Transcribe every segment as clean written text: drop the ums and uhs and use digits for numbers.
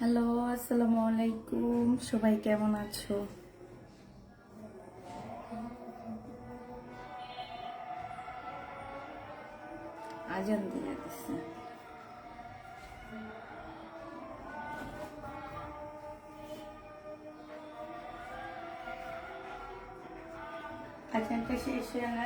Hello, আসসালামু আলাইকুম। সবাই কেমন আছো? আজান দিয়ে দিচ্ছে। আজানটা শেষ হয়ে না?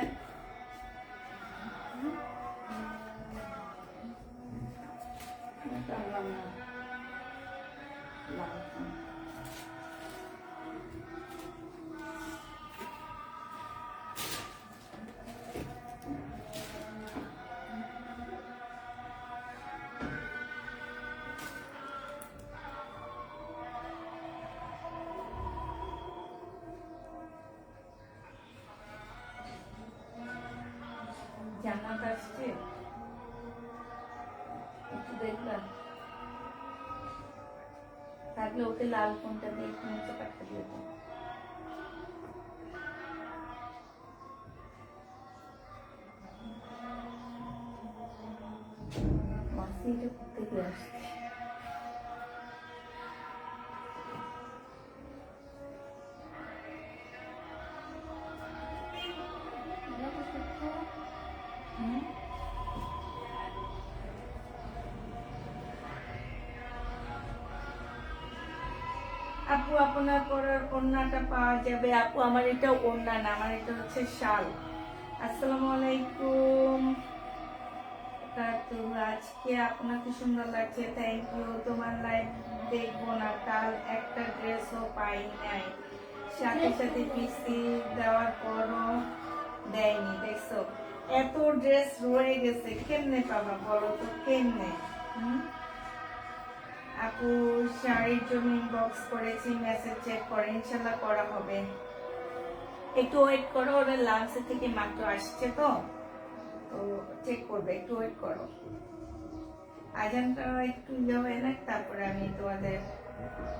জান্নাত আসছে, একটু দেখলাম। থাকলে ওকে লাল ফোনটা দিয়ে একটু নিচে পাঠিয়ে দিয়ে দাও। মাসি এটা কোথেকে আসছে? আপু, আপনার পরার ওড়নাটা পাওয়া যাবে? আপু, আমার এটা ওড়না না, আমার এটা হচ্ছে শাল। আসসালামু আলাইকুম। আজকে আপনাকে সুন্দর লাগছে, থ্যাংক ইউ। তোমার লাইভ দেখবো না, কাল একটা ড্রেসও পাই নাই, সাথে সাথে পিসি দেওয়ার পরও দেয়নি। দেখছো, এত ড্রেস রয়ে গেছে, কেমনে পাবা বলো তো, কেমনে? আপু, শাড়ির জন্য ইনবক্স করেছি, মেসেজ চেক করে, ইনশাল্লাহ করা হবে। একটু ওয়েট করো, ওরা লাঞ্চ থেকে মাত্র আসছে তো তো চেক করবে, একটু ওয়েট করো। আজানটা একটু হয়ে না, তারপরে আমি তোমাদের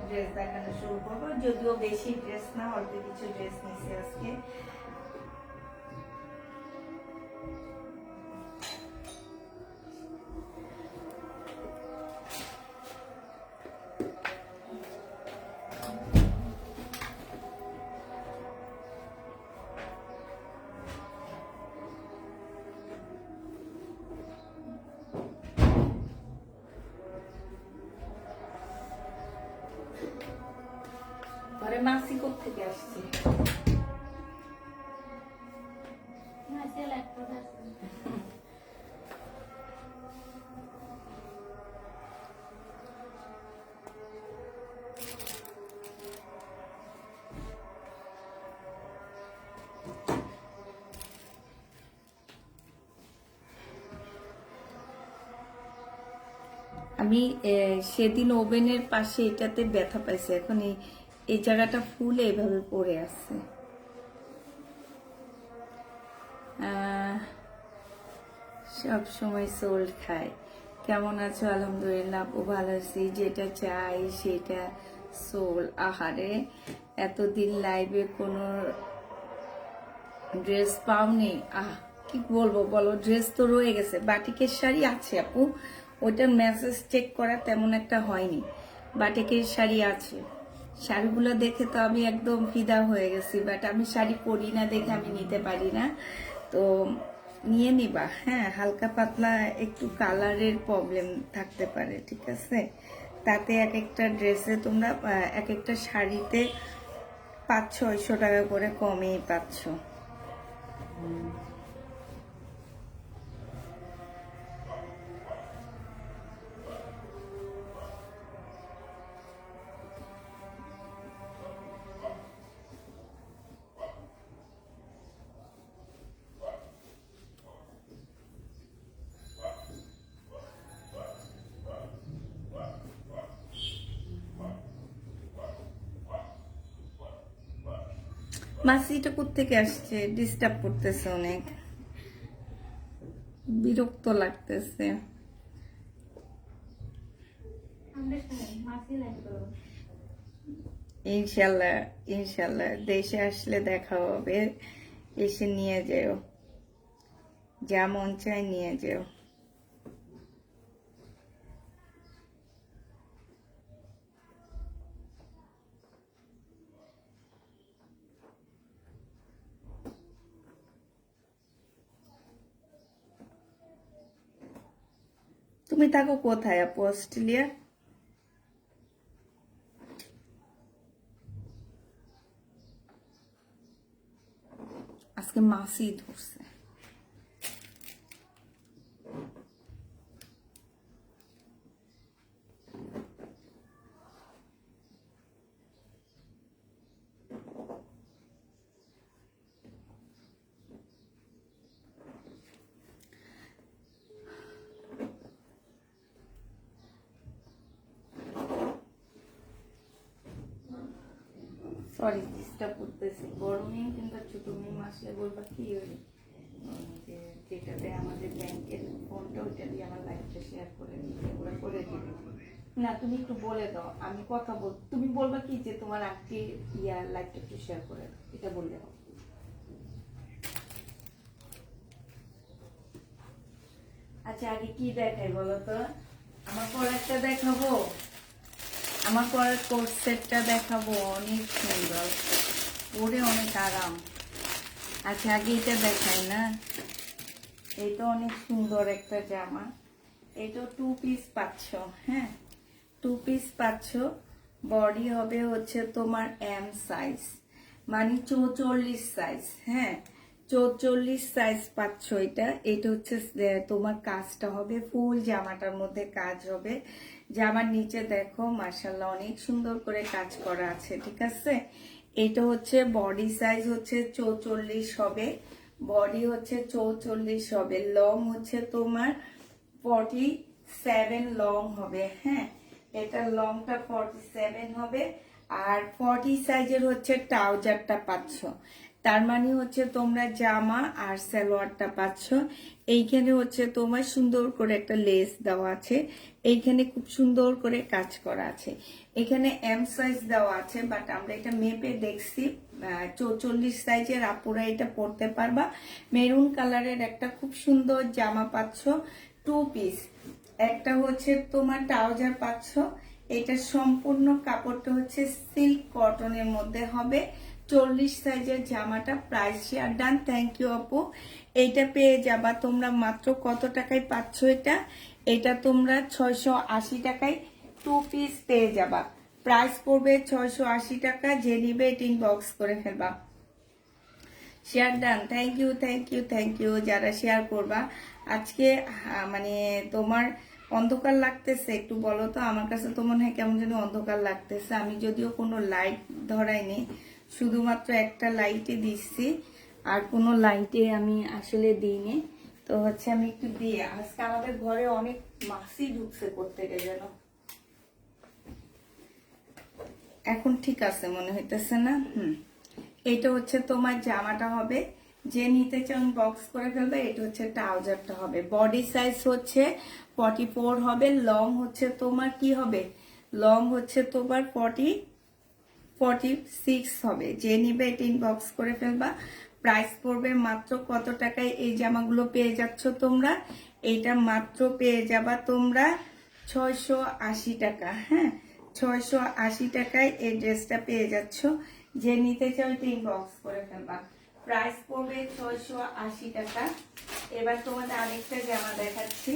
ড্রেস দেখানো শুরু করবো। যদিও বেশি ড্রেস না, অল্প কিছু ড্রেস নিছি আজকে। ঘরে মাসি কোত্থেকে আসছে? আমি সেদিন ওভেনের পাশে এটাতে ব্যথা পাইছি, এখন এই জায়গাটা ফুলে এভাবে পড়ে আছে। সব সময় সোল খায়। কেমন আছো? আলহামদুলিল্লাহ আপু, ভালো আছি। যেটা চাই সেটা সোল। আহারে, এতদিন লাইভে কোনো ড্রেস পাওনি? কি বলবো বলো, ড্রেস তো রয়ে গেছে। বাটিকের শাড়ি আছে আপু, ওইটার মেসেজ চেক করা তেমন একটা হয়নি। বাটিকের শাড়ি আছে। শাড়িগুলো দেখে তো আমি একদম ফিদা হয়ে গেছি, বাট আমি শাড়ি পরি না দেখে আমি নিতে পারি না। তো নিয়ে নিবা, হ্যাঁ। হালকা পাতলা একটু কালারের প্রবলেম থাকতে পারে, ঠিক আছে? তাতে এক একটা ড্রেসে তোমরা এক একটা শাড়িতে 500-600 টাকা করে কমেই পাচ্ছ। মাসিটা কোত্থেকে আসছে? ডিস্টার্ব করতেছে অনেক, বিরক্ত লাগতেছে। ইনশাল্লাহ, ইনশাল্লাহ দেশে আসলে দেখা হবে, এসে নিয়ে যেও, যা মন চায় নিয়ে যেও। তুমি থাকো কোথায় আপু? অস্ট্রেলিয়া? আজকে মাছই ধরছে। সরি ডিস্টার্ব করতেছি। গরমে কিন্তু ছোট মেয়ে আসলে বলবা কি হই যে যেটাতে আমাদের ব্যাংকের ফোনটা ওইটা দিয়ে আমার লাইফটা শেয়ার করে দিতে, ওরা করে দিবে না। তুমি একটু বলে দাও, আমি কথা বল, তুমি বলবা কি যে তোমার আন্টি লাইফটা একটু শেয়ার করে দাও, এটা বললে হবে। আচ্ছা আগে কি দেখাই বলো তো? আমার পরেরটা দেখাবো, আমার পরের কোর্স সেটটা দেখাবো, অনেক সুন্দর, পরে অনেক আরাম। আচ্ছা আগে এটা দেখাই না, এটা অনেক সুন্দর একটা জামা, এটা 2 পিস পাচ্ছ। হ্যাঁ 2 পিস পাচ্ছ, বডি হবে হচ্ছে তোমার এম সাইজ, মানে 44 সাইজ। হ্যাঁ 44 সাইজ পাচ্ছ। এটা হচ্ছে তোমার কাজটা হবে ফুল জামাটার মধ্যে কাজ হবে। জামার নিচে দেখো মাশাআল্লাহ অনেক সুন্দর করে কাজ করা আছে, ঠিক আছে। এটা হচ্ছে বডি সাইজ হচ্ছে 44 হবে, বডি হচ্ছে 44 হবে, লং হচ্ছে তোমার 47 লং হবে। হ্যাঁ এটা লংটা 47 হবে, আর 40 সাইজের হচ্ছে ট্রাউজারটা পাচ্ছ। তার মানে হচ্ছে তোমরা জামা আর সালোয়ারটা পাচ্ছ। এইখানে হচ্ছে তোমার সুন্দর করে একটা লেস দেওয়া আছে, এইখানে খুব সুন্দর করে কাজ করা আছে। এখানে এম সাইজ দেওয়া আছে, বাট আমরা এটা মেপে দেখছি 44 সাইজের আপুরা এটা পরতে পারবা। মেরুন কালারের একটা খুব সুন্দর জামা পাচ্ছ 2 পিস। একটা হচ্ছে তোমার ট্রাউজার পাচ্ছ, এটা সম্পূর্ণ কাপড়টা হচ্ছে সিল্ক কটনের মধ্যে হবে। 40 সাইজের জামাটা price share done. Thank you আপু। এইটা পেয়ে যাবা তোমরা মাত্র কত টাকায় পাচ্ছ? এটা তোমরা 680 টাকায় 2 পিস পেয়ে যাবা। প্রাইস পড়বে 680 টাকা। যে নিবে এটা ইনবক্স করে ফেলবা। Share done. Thank you thank you thank you যারা শেয়ার করবা। আজকে মানে তোমার অন্ধকার লাগতেছে একটু বলো তো? আমার কাছে তো মনে হয় কেমন যেন অন্ধকার লাগতেছে। আমি যদিও কোনো লাইট ধরাইনি, শুধুমাত্র একটা লাইটে দিচ্ছি, আর কোনো লাইটে আমি আসলে দিইনি। তো হচ্ছে আমি একটু দিয়ে, আজকে আমাদের ঘরে অনেক মাছি ঢুকছে করতে গেলে যেন। এখন ঠিক আছে মনে হইতেছে না? এটা হচ্ছে তোমার জামাটা হবে, যে নিতে চান বক্স করে ফেলবে। এটা হচ্ছে ট্রাউজারটা হবে, বডি সাইজ হচ্ছে 44 হবে, লং হচ্ছে তোমার কি হবে, লং হচ্ছে তোমার 46 হবে। যে নিবে এটা ইনবক্স করে ফেলবা। প্রাইস পড়বে মাত্র কত টাকায় এই জামাগুলো পেয়ে যাচ্ছ তোমরা? এইটা মাত্র পেয়ে যাবা তোমরা 680 টাকা। হ্যাঁ 680 টাকায় এই ড্রেসটা পেয়ে যাচ্ছ। যে নিতে চাও এটা ইনবক্স করে ফেলবা। প্রাইস পড়বে 680 টাকা। এবার তোমাদের আরেকটা জামা দেখাচ্ছি।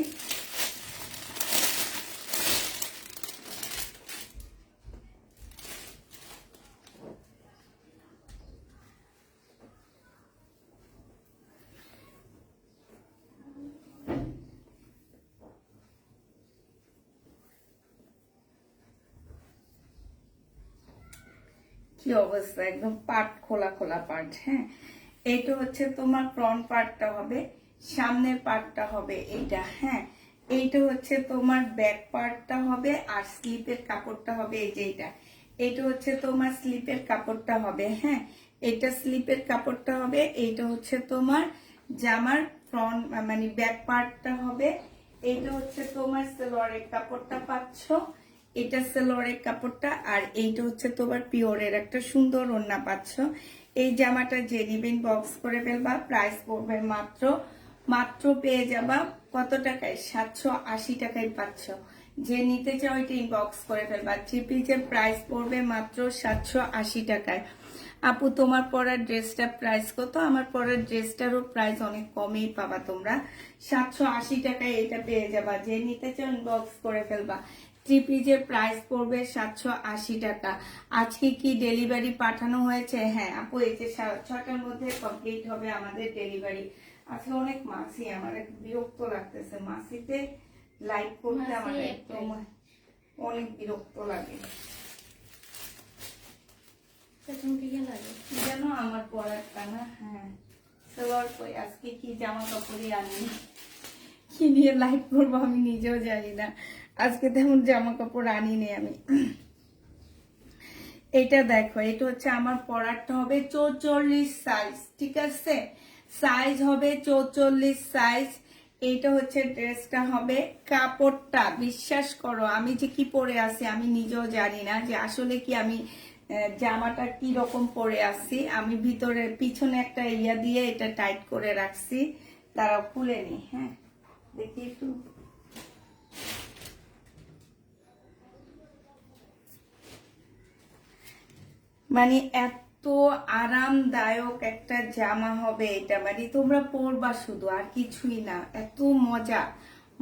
কি অবস্থা, একদম পাট খোলা খোলা পাট। হ্যাঁ এইটা হচ্ছে তোমার ফ্রন্ট পার্টটা হবে, সামনের পার্টটা হবে এইটা। হ্যাঁ এইটা হচ্ছে তোমার ব্যাক পার্টটা হবে, আর স্লিপের কাপড়টা হবে এই যে এইটা। এইটা হচ্ছে তোমার স্লিপের কাপড়টা হবে। হ্যাঁ এটা স্লিপের কাপড়টা হবে। এইটা হচ্ছে তোমার জামার ফ্রন্ট মানে ব্যাক পার্টটা হবে। এইটা হচ্ছে তোমার সালোয়ারের কাপড়টা পাচ্ছ, এটা সালোয়ারের কাপড়টা, আর এইটা হচ্ছে তোমার পিওরের একটা সুন্দর ওড়না পাচ্ছ। এই জামাটা যে নিবেন বক্স করে ফেলবা। প্রাইস পড়বে মাত্র মাত্র পেয়ে যাবা কত টাকায়? 780 টাকায় পাচ্ছ। যে নিতে চাও এটা ইনবক্স করে ফেলবা। থ্রি পিসের প্রাইস পড়বে মাত্র 780 টাকায়। আপু তোমার পরার ড্রেসটার প্রাইস কত? আমার পরার ড্রেসটারও প্রাইস অনেক কমেই পাবা তোমরা, 780 টাকায় এটা পেয়ে যাবা। যে নিতে চাও ইনবক্স করে ফেলবা। থ্রি পিসের প্রাইস পড়বে 780 টাকা। আজকে কি ডেলিভারি পাঠানো হয়েছে? হ্যাঁ আপু, এই যে 6টার মধ্যে কমপ্লিট হবে আমাদের ডেলিভারি। আজকে অনেক মাছি, আমার বিরক্ত লাগতেছে মাছিতে লাইক করতে, আমার একদম অনেক বিরক্ত লাগে। যেন আমার পরারটা না, হ্যাঁ সবার কই আজকে কি জামা কাপড়ই আনি, কি নিয়ে লাইক করবো আমি নিজেও জানি না। আজকে তেমন জামা কাপড় আনিনি আমি। এটা দেখো, এটা হচ্ছে আমার পরারটা হবে 44 সাইজ, ঠিক আছে? সাইজ হবে 44 সাইজ। এইটা হচ্ছে ড্রেসটা হবে। কাপড়টা বিশ্বাস করো আমি যে কি পরে আছি আমি নিজেও জানি না যে আসলে কি আমি জামাটা কি রকম পরে আছি। আমি ভিতরে পিছনে একটা ইয়া দিয়ে এটা টাইট করে রাখছি, তারা খুলেনি। হ্যাঁ দেখি একটু, মানে এত আরামদায়ক একটা জামা হবে এটা, মানে তোমরা পরবা শুধু আর কিছুই না। এত মজা,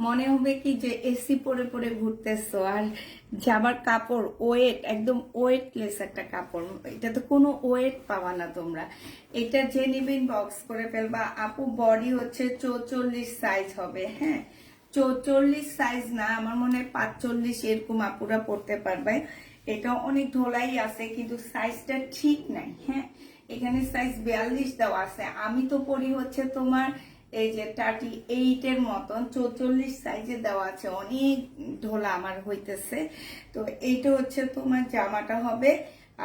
মনে হবে কি যে এসি পরে পরে ঘুরতেছো। আর জামার কাপড় ওয়েট, একদম ওয়েটলেস একটা কাপড়, এটা তো কোনো ওয়েট পাবা না তোমরা। এটা যে নিবেন বক্স করে ফেলবা। আপু বডি হচ্ছে 44 সাইজ হবে। হ্যাঁ 44 সাইজ না, আমার মনে হয় 45 এরকম আপুরা পড়তে পারবে। এটা অনেক ঢোলাই আছে কিন্তু সাইজটা ঠিক নাই। হ্যাঁ এখানে সাইজ 42 দেওয়া আছে, আমি তো পরি হচ্ছে তোমার এই যে 38 এর মতন, 44 সাইজে দেওয়া আছে, অনেক ঢোলা আমার হইতেছে। তো এইটা হচ্ছে তোমার জামাটা হবে,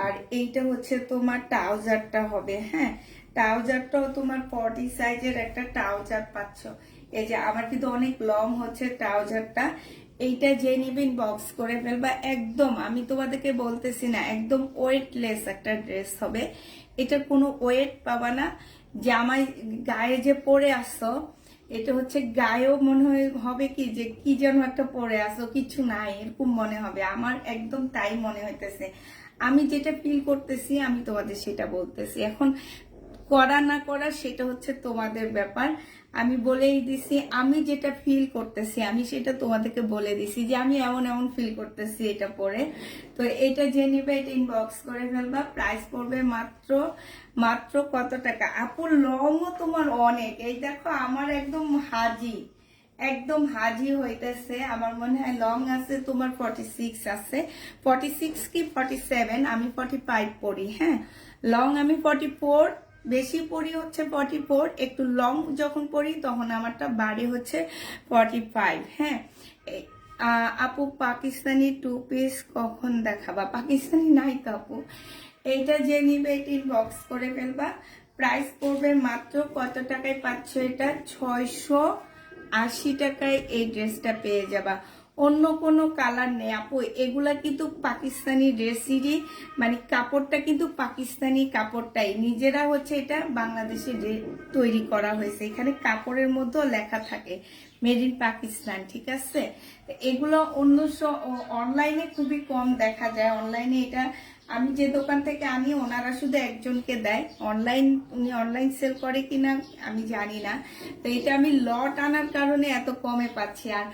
আর এইটা হচ্ছে তোমার ট্রাউজারটা হবে। হ্যাঁ ট্রাউজারটাও তোমার 40 সাইজের একটা ট্রাউজার পাচ্ছ। এই যে আমার কিন্তু অনেক লং হচ্ছে ট্রাউজারটা। এইটা যে নিবেন বক্স করে ফেলবা। একদম আমি তোমাদেরকে বলতেছি না, একদম ওয়েটলেস একটা ড্রেস হবে। এটা কোনো ওয়েট পাবা না। জামাই গায়ে যে পরে আসছো, এটা হচ্ছে গায়েও মনে হবে কি যে কি যেন একটা পরে আসো, কিছু নাই এরকম মনে হবে। আমার একদম তাই মনে হইতেছে। আমি যেটা ফিল করতেছি আমি তোমাদের সেটা বলতেছি। এখন করা না করা সেটা হচ্ছে তোমাদের ব্যাপার। আমি বলেই দিছি আমি যেটা ফিল করতেছি, আমি সেটা তোমাদেরকে বলে দিছি যে আমি এমন এমন ফিল করতেছি এটা পরে। তো এটা যে নিবে এটা ইনবক্স করে ফেলবা। প্রাইস পড়বে মাত্র মাত্র কত টাকা? আপু লংও তোমার অনেক, এই দেখো আমার একদম হাজি, একদম হাজি হইতেছে। আমার মনে হয় লং আছে তোমার 46 আছে, 46 কি 47, আমি 45 পড়ি। হ্যাঁ লং আমি 44, বেশি পড়ি হচ্ছে 44, একটু লং যখন পড়ি তখন আমারটা বাড়ি হচ্ছে 45। হ্যাঁ আপু পাকিস্তানি টু পিস কখন দেখাবা? পাকিস্তানি নাই তো আপু। এইটা যে নিবে এটি বক্স করে ফেলবা। প্রাইস পড়বে মাত্র কত টাকায় পাচ্ছ এটা? 680 টাকায় এই ড্রেসটা পেয়ে যাবা। অন্য কোনো কালার নেই আপু, এগুলা কিন্তু পাকিস্তানি ড্রেসেরই, মানে কাপড়টা কিন্তু পাকিস্তানি কাপড়টাই, নিজেরা হচ্ছে এটা বাংলাদেশে তৈরি করা হয়েছে। এখানে কাপড়ের মধ্যেও লেখা থাকে মেড ইন পাকিস্তান, ঠিক আছে? এগুলো অন্য অনলাইনে খুবই কম দেখা যায়। অনলাইনে এটা আমি যে দোকান থেকে আনি ওনারা শুধু একজনকে দেয়, উনি অনলাইন সেল করে কিনা আমি জানি না। তো এটা আমি লট আনার কারণে এত কমে পাচ্ছি। আর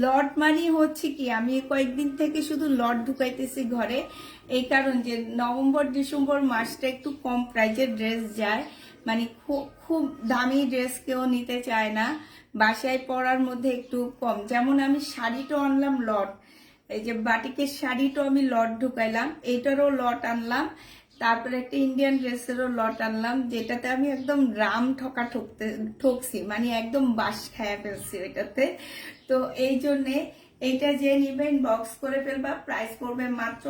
লট মানে হচ্ছে কি, আমি কয়েকদিন থেকে শুধু লট ঢুকাইতেছি ঘরে, এই কারণ যে নভেম্বর ডিসেম্বর মাসটা একটু কম প্রাইজের ড্রেস যায়, মানে খুব দামি ড্রেস কেউ নিতে চায় না, বাসায় পরার মধ্যে একটু কম। যেমন আমি শাড়িটা আনলাম লট, এই যে বাটিকের শাড়িটাও আমি লট ঢুকাইলাম, এইটারও লট আনলাম, তারপরে একটা ইন্ডিয়ান ড্রেসেরও লট আনলাম, যেটাতে আমি একদম রাম ঠকছি, মানে একদম বাস খায়া ফেলছি ওইটাতে। তো এই জন্যে এইটা যে নিবেন বক্স করে ফেলবা। প্রাইস পড়বে মাত্র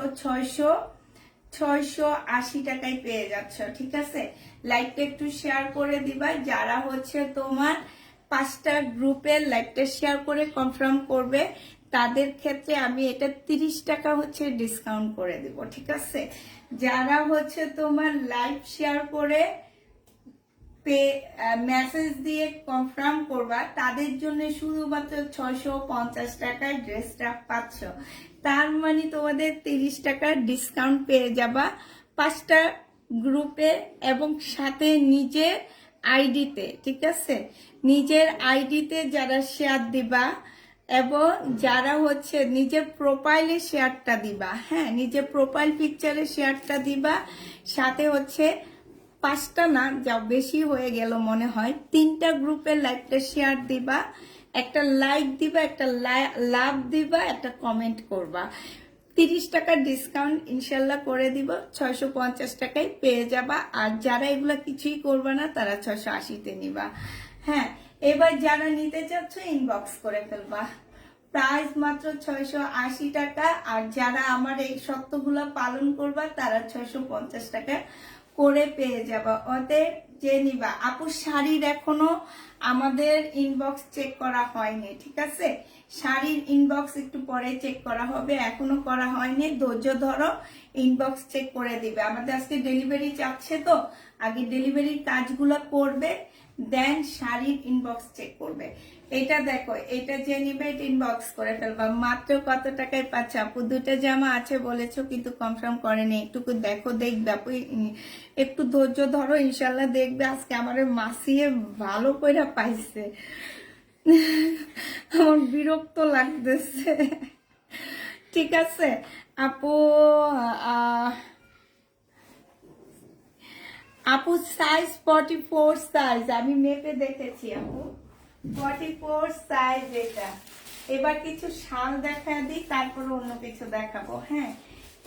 680 টাকায় পেয়ে যাচ্ছ, ঠিক আছে? লাইভটা একটু শেয়ার করে দিবা। যারা হচ্ছে তোমার 5টা গ্রুপের লাইভটা শেয়ার করে কনফার্ম করবে তাদের ক্ষেত্রে আমি এটা 30 টাকা হচ্ছে ডিসকাউন্ট করে দিব, ঠিক আছে? যারা হচ্ছে তোমার লাইভ শেয়ার করে মেসেজ দিয়ে কনফার্ম করবা তাদের জন্য শুধুমাত্র 650 টাকায় ড্রেসটা পাচ্ছ। তার মানে তোমাদের 30 টাকা ডিসকাউন্ট পেয়ে যাবা 5টা গ্রুপে এবং সাথে নিজের আইডিতে, ঠিক আছে, নিজের আইডিতে যারা শেয়ার দিবা এবং যারা হচ্ছে নিজের প্রোফাইলে শেয়ারটা দিবা, হ্যাঁ, নিজের প্রোফাইল পিকচারে শেয়ারটা দিবা, সাথে হচ্ছে 5টা না, যা বেশি হয়ে গেল মনে হয়, 3টা গ্রুপের লাইভটা শেয়ার দিবা, একটা লাইক দিবা, একটা লাভ দিবা, একটা কমেন্ট করবা। 30 টাকার ডিসকাউন্ট ইনশাল্লাহ করে দিব, 650 টাকায় পেয়ে যাবা। আর যারা এগুলা কিছুই করবা না তারা 680-তে নিবা। হ্যাঁ, এবার যারা নিতে চাচ্ছ ইনবক্স করে ফেলবা, প্রাইস মাত্র 680 টাকা। আর যারা আমার এই শর্তগুলো পালন করবা তারা 650 টাকা করে পেয়ে যাবা। অতএব যে নিবা। আপু শাড়ির এখনো আমাদের ইনবক্স চেক করা হয়নি, ঠিক আছে, শাড়ির ইনবক্স একটু পরে চেক করা হবে, এখনো করা হয়নি, ধৈর্য ধরো, ইনবক্স চেক করে দিবে। আমাদের আজকে ডেলিভারি চাচ্ছে, তো আগে ডেলিভারির কাজগুলো করবে, দেন শাড়ির ইনবক্স চেক করবে। এটা দেখো, এটা যে নিবে এটা ইনবক্স করে ফেলবা। মাত্র কত টাকায় পাচ্ছ আপু? 2টা জামা আছে বলেছো কিন্তু কনফার্ম করেনি, একটু দেখো, দেখবে আপু, একটু ধৈর্য ধরো, ইনশাল্লাহ দেখবে। আজকে আমার মাসিয়ে ভালো কইরা পাইছে, আমার বিরক্ত লাগতেছে, ঠিক আছে আপু। আপু সাইজ 44 সাইজ, আমি মেপে দেখেছি আপু, 44 সাইজ এটা। এবার কিছু শাল দেখা দিই, তারপর অন্য কিছু দেখাবো। হ্যাঁ,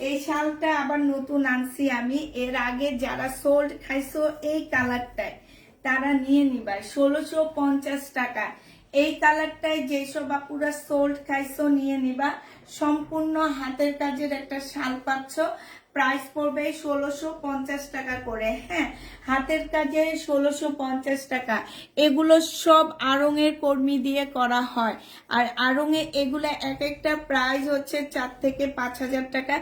এই শালটা আবার নতুন আনছি আমি, এর আগে যারা সোল্ড খাইছো এই কালারটায় তারা নিয়ে নিবা 1650 টাকা। এই কালারটায় যেসব আপুরা সোল্ড খাইছো নিয়ে নিবা, সম্পূর্ণ হাতের কাজের একটা শাল পাচ্ছ, প্রাইস পড়বে 1650 টাকা করে। হ্যাঁ, হাতের কাজে 1650 টাকা। এগুলো সব আড়ং-এর কর্মী দিয়ে করা হয়, আর আড়ং-এ এগুলো এক একটা প্রাইস হচ্ছে 4 থেকে 5,000 টাকা।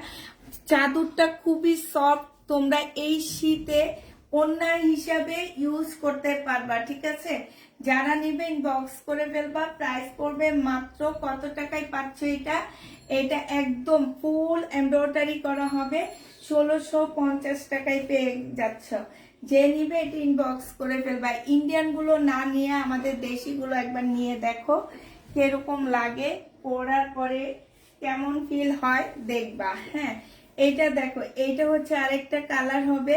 চাদরটা খুবই সফট, তোমরা এই শীতে ওড়না হিসাবে ইউজ করতে পারবা, ঠিক আছে। যারা নিবে ইনবক্স করে ফেলবা। প্রাইস পড়বে মাত্র কত টাকায় পাচ্ছ এটা? এটা একদম ফুল এমব্রয়ডারি করা হবে, 1650 টাকায় পেয়ে যাচ্ছ। যে নিবে এটা ইনবক্স করে ফেলবা। ইন্ডিয়ান গুলো না নিয়ে আমাদের দেশি গুলো একবার নিয়ে দেখো কিরকম লাগে, পরার পরে কেমন ফিল হয় দেখবা। হ্যাঁ, এইটা দেখো, এইটা হচ্ছে আরেকটা কালার হবে,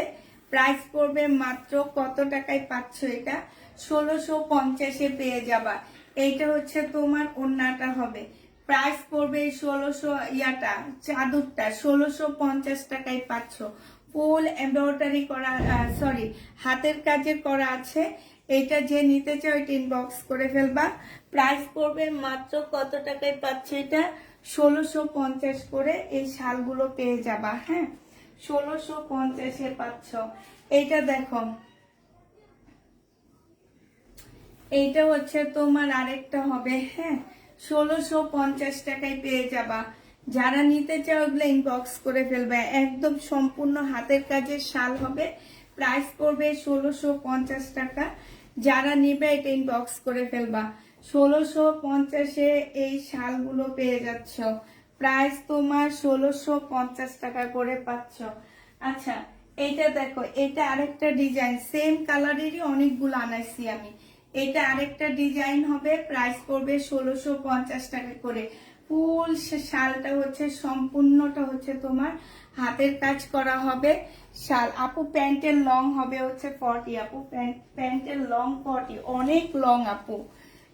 প্রাইস পড়বে মাত্র কত টাকায় পাচ্ছ এটা? 1650-এ পেয়ে যাবা। এইটা হচ্ছে তোমার ওড়নাটা হবে, প্রাইস পড়বে 1600, ইয়াটা চাদরটা 1650 টাকায় পাচ্ছ। ফুল এমব্রয়ডারি করা, সরি হাতের কাজের করা আছে। এটা যে নিতে চাও এটা ইনবক্স করে ফেলবা। প্রাইস পড়বে মাত্র কত টাকায় পাচ্ছ এটা? 1650 করে এই শালগুলো পেয়ে যাবা। হ্যাঁ, 1650-এ পাচ্ছ। এইটা দেখো, এইটা হচ্ছে তোমার আরেকটা হবে। হ্যাঁ, 1650 টাকায় পেয়ে যাবা। যারা নিতে চাও ওগুলো ইনবক্স করে ফেলবে, একদম সম্পূর্ণ হাতের কাজের শাল হবে, প্রাইস পড়বে 1650 টাকা। যারা নিবে এটা ইনবক্স করে ফেলবা। 1650-এ এই শালগুলো পেয়ে যাচ্ছ, প্রাইস তোমার 1650 টাকা করে পাচ্ছ। আচ্ছা, এইটা দেখো, এটা আরেকটা ডিজাইন, সেম কালারেরই অনেকগুলো আনাইছি আমি। এটা আরেকটা ডিজাইন হবে, প্রাইস পড়বে 1650 টাকা করে। ফুল শালটা হচ্ছে, সম্পূর্ণটা হচ্ছে তোমার হাতের কাজ করা হবে শাল। আপু প্যান্টের লং হবে হচ্ছে 40, আপু প্যান্টের লং 40, অনেক লং আপু।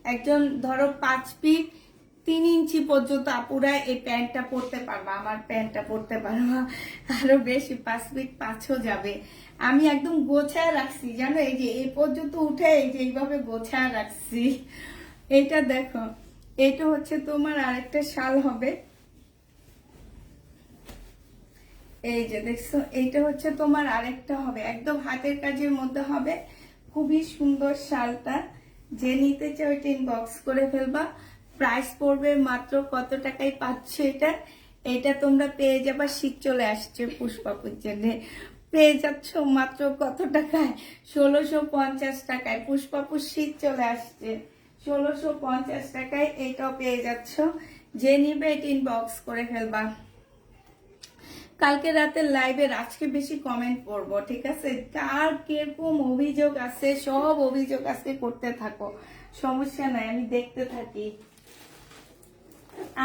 একজন ধরো 5 ফিট 3 ইঞ্চি পর্যন্ত আপুরা এই প্যান্টটা পরতে পারবা, আমার প্যান্টটা পরতে পারবা, আরো বেশি 5 ফিট 5ও যাবে। আমি একদম গোছায় রাখছি জানো, এই যে এই পর্যন্ত উঠে এই যে এইভাবে গোছায় রাখছি। এটা দেখো, এটা হচ্ছে তোমার আরেকটা শাল হবে, এই যে দেখছো, এইটা হচ্ছে তোমার আরেকটা হবে, একদম হাতের কাজের মধ্যে হবে, খুবই সুন্দর শালটা। যে নিতে চাও এটা ইনবক্স করে ফেলবা। প্রাইস পড়বে মাত্র কত টাকায় পাচ্ছ এটা? এটা তোমরা পেয়ে যাবা, শীত চলে আসছে পুষ্পাপুর জন্য, পেয়ে যাচ্ছ মাত্র কত টাকায়? 1650 টাকায়। পুষ্পাপুর শীত চলে আসছে, 1650 টাকায় এইটাও পেয়ে যাচ্ছ। যে নিবে এটা ইনবক্স করে ফেলবা। কালকে রাতে লাইভে আজকে বেশি কমেন্ট পড়বো, ঠিক আছে? কার কিরকম অভিযোগ আছে সব অভিযোগ আজকে করতে থাকো, সমস্যা নাই, আমি দেখতে থাকি।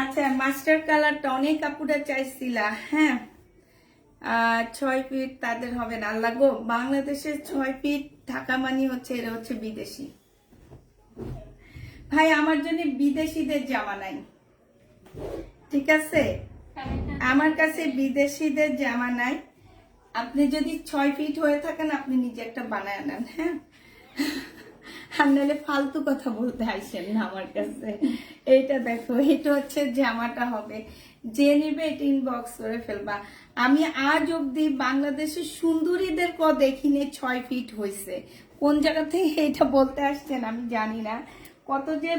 আচ্ছা, মাস্টার কালারটা অনেক আপুরা চাইছিলা। হ্যাঁ, 6 ফিট তাদের হবে না। আল্লাহ গো, বাংলাদেশের 6 ফিট ঢাকা মানি হচ্ছে এরা হচ্ছে বিদেশি। ভাই আমার জন্য বিদেশিদের জামা নাই, ঠিক আছে? আমার কাছে বিদেশিদের জামা নাই। আপনি যদি 6 ফিট হয়ে থাকেন আপনি নিজে একটা বানায় নেন, হ্যাঁ? আর নাহলে ফালতু কথা বলতে আসেন না আমার কাছে। এইটা দেখো, এটা হচ্ছে জামাটা হবে, যে নিবে এটা ইনবক্স করে ফেলবা। আমি আজ অব্দি বাংলাদেশের সুন্দরীদের দেখিনি 6 ফিট হয়েছে। কোন জায়গা থেকে এটা বলতে আসছেন আমি জানি না। কত যে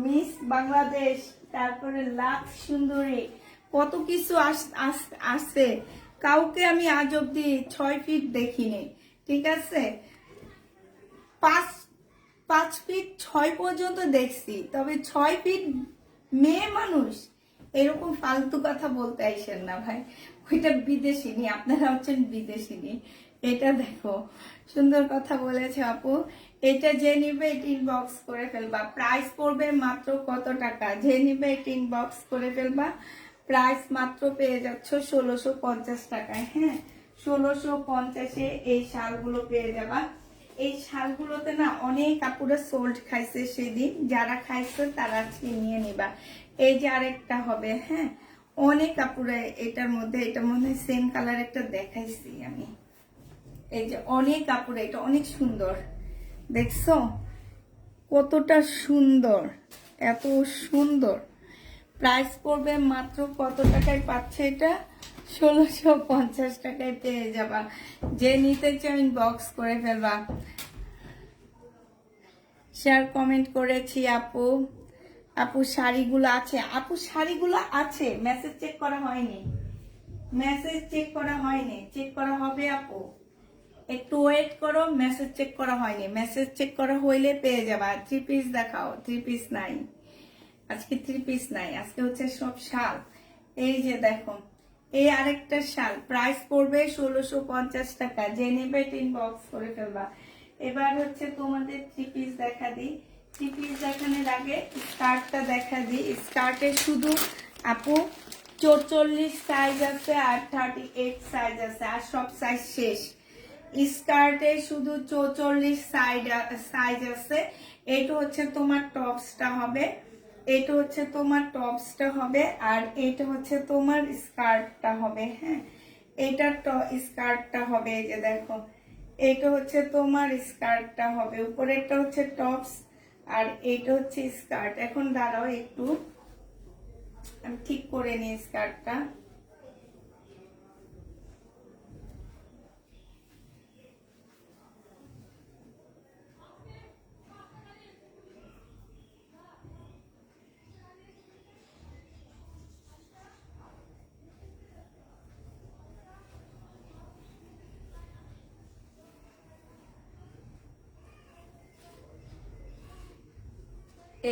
মিস বাংলাদেশ, তারপরে লাক্স সুন্দরী, কত কিছু আসছে, কাউকে আমি আজ অব্দি 6 ফিট দেখিনি, ঠিক আছে? 5 ফিট 6 পর্যন্ত দেখছি, তবে 6 ফিট মেয়ে মানুষ এরকম ফালতু কথা বলতে আইসেন না ভাই। ওইটা বিদেশিনী, আপনারা হচ্ছেন বিদেশিনী। এটা দেখো, সুন্দর কথা বলেছে আপু। এটা যে নিবে এটা ইনবক্স করে ফেলবা। প্রাইস পড়বে মাত্র কত টাকা? যে নিবে এটা ইনবক্স করে ফেলবা। প্রাইস মাত্র পেয়ে যাচ্ছ 1650 টাকায়। হ্যাঁ, 1650-এ এই শালগুলো পেয়ে যাবা। এই শালগুলোতে না অনেক আপুরা সোল্ড খাইছে সেদিন, যারা খাইছে তারা আজকে নিয়ে নিবা। এই যে আরেকটা হবে, হ্যাঁ, অনেক আপুরা এটার মধ্যে, এটা মনে হয় সেম কালার একটা দেখাইছি আমি। এই যে অনেক আপুরা, এটা অনেক সুন্দর, দেখছো কতটা সুন্দর, এত সুন্দর। প্রাইস পড়বে মাত্র কত টাকায় পাচ্ছে এটা? 1650 টাকায় পেয়ে যাবা। যে নিতে চাও ইনবক্স করে ফেলবা। শেয়ার কমেন্ট করেছি আপু। আপু শাড়িগুলো আছে, আপু শাড়িগুলো আছে, মেসেজ চেক করা হয়নি, মেসেজ চেক করা হয়নি, চেক করা হবে আপু, একটু ওয়েট করো। মেসেজ চেক করা হয়নি, মেসেজ চেক করা হইলে পেয়ে যাবা। 3 পিস দেখাও, 3 পিস নাই আজকে, 3 পিস নাই আজকে, হচ্ছে সব শাল। এই যে দেখো, এই আরেকটা শাল, প্রাইস পড়বে 1650 টাকা। যে নেবে ইনবক্স করে ফেলবা। এবার হচ্ছে তোমাদের 3 পিস দেখা দিই। 3 পিস দেখানোর আগে স্কার্টটা দেখা দিই। স্কার্টে শুধু আপু 44 সাইজ আছে আর 38 সাইজ আছে, আর সব সাইজ শেষ। স্কার্টে শুধু 44 সাইজ আছে। এটা হচ্ছে তোমার টপসটা হবে, এটা হচ্ছে তোমার টপসটা হবে, আর এটা হচ্ছে তোমার স্কার্টটা হবে। হ্যাঁ, এটা স্কার্টটা হবে, এই যে দেখো, এটা হচ্ছে তোমার স্কার্টটা হবে, উপরেরটা হচ্ছে টপস আর এইটা হচ্ছে স্কার্ট। এখন দাঁড়াও একটু, আমি ঠিক করে নিই স্কার্টটা।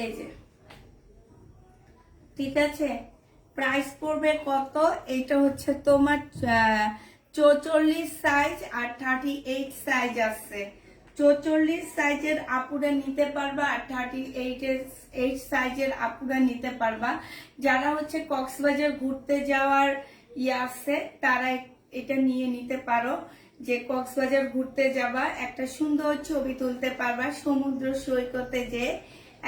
এই যে, ঠিক আছে, প্রাইস পড়বে কত? এটা হচ্ছে তোমার 44 সাইজ আর 38 সাইজ আছে। 44 সাইজের আপুরা নিতে পারবা আর 38 সাইজের আপুরা নিতে পারবা। যারা হচ্ছে কক্সবাজার ঘুরতে যাওয়ার আছে তারা এটা নিয়ে নিতে পারো। যে কক্সবাজার ঘুরতে যাবা, একটা সুন্দর ছবি তুলতে পারবা সমুদ্র সৈকতে, যে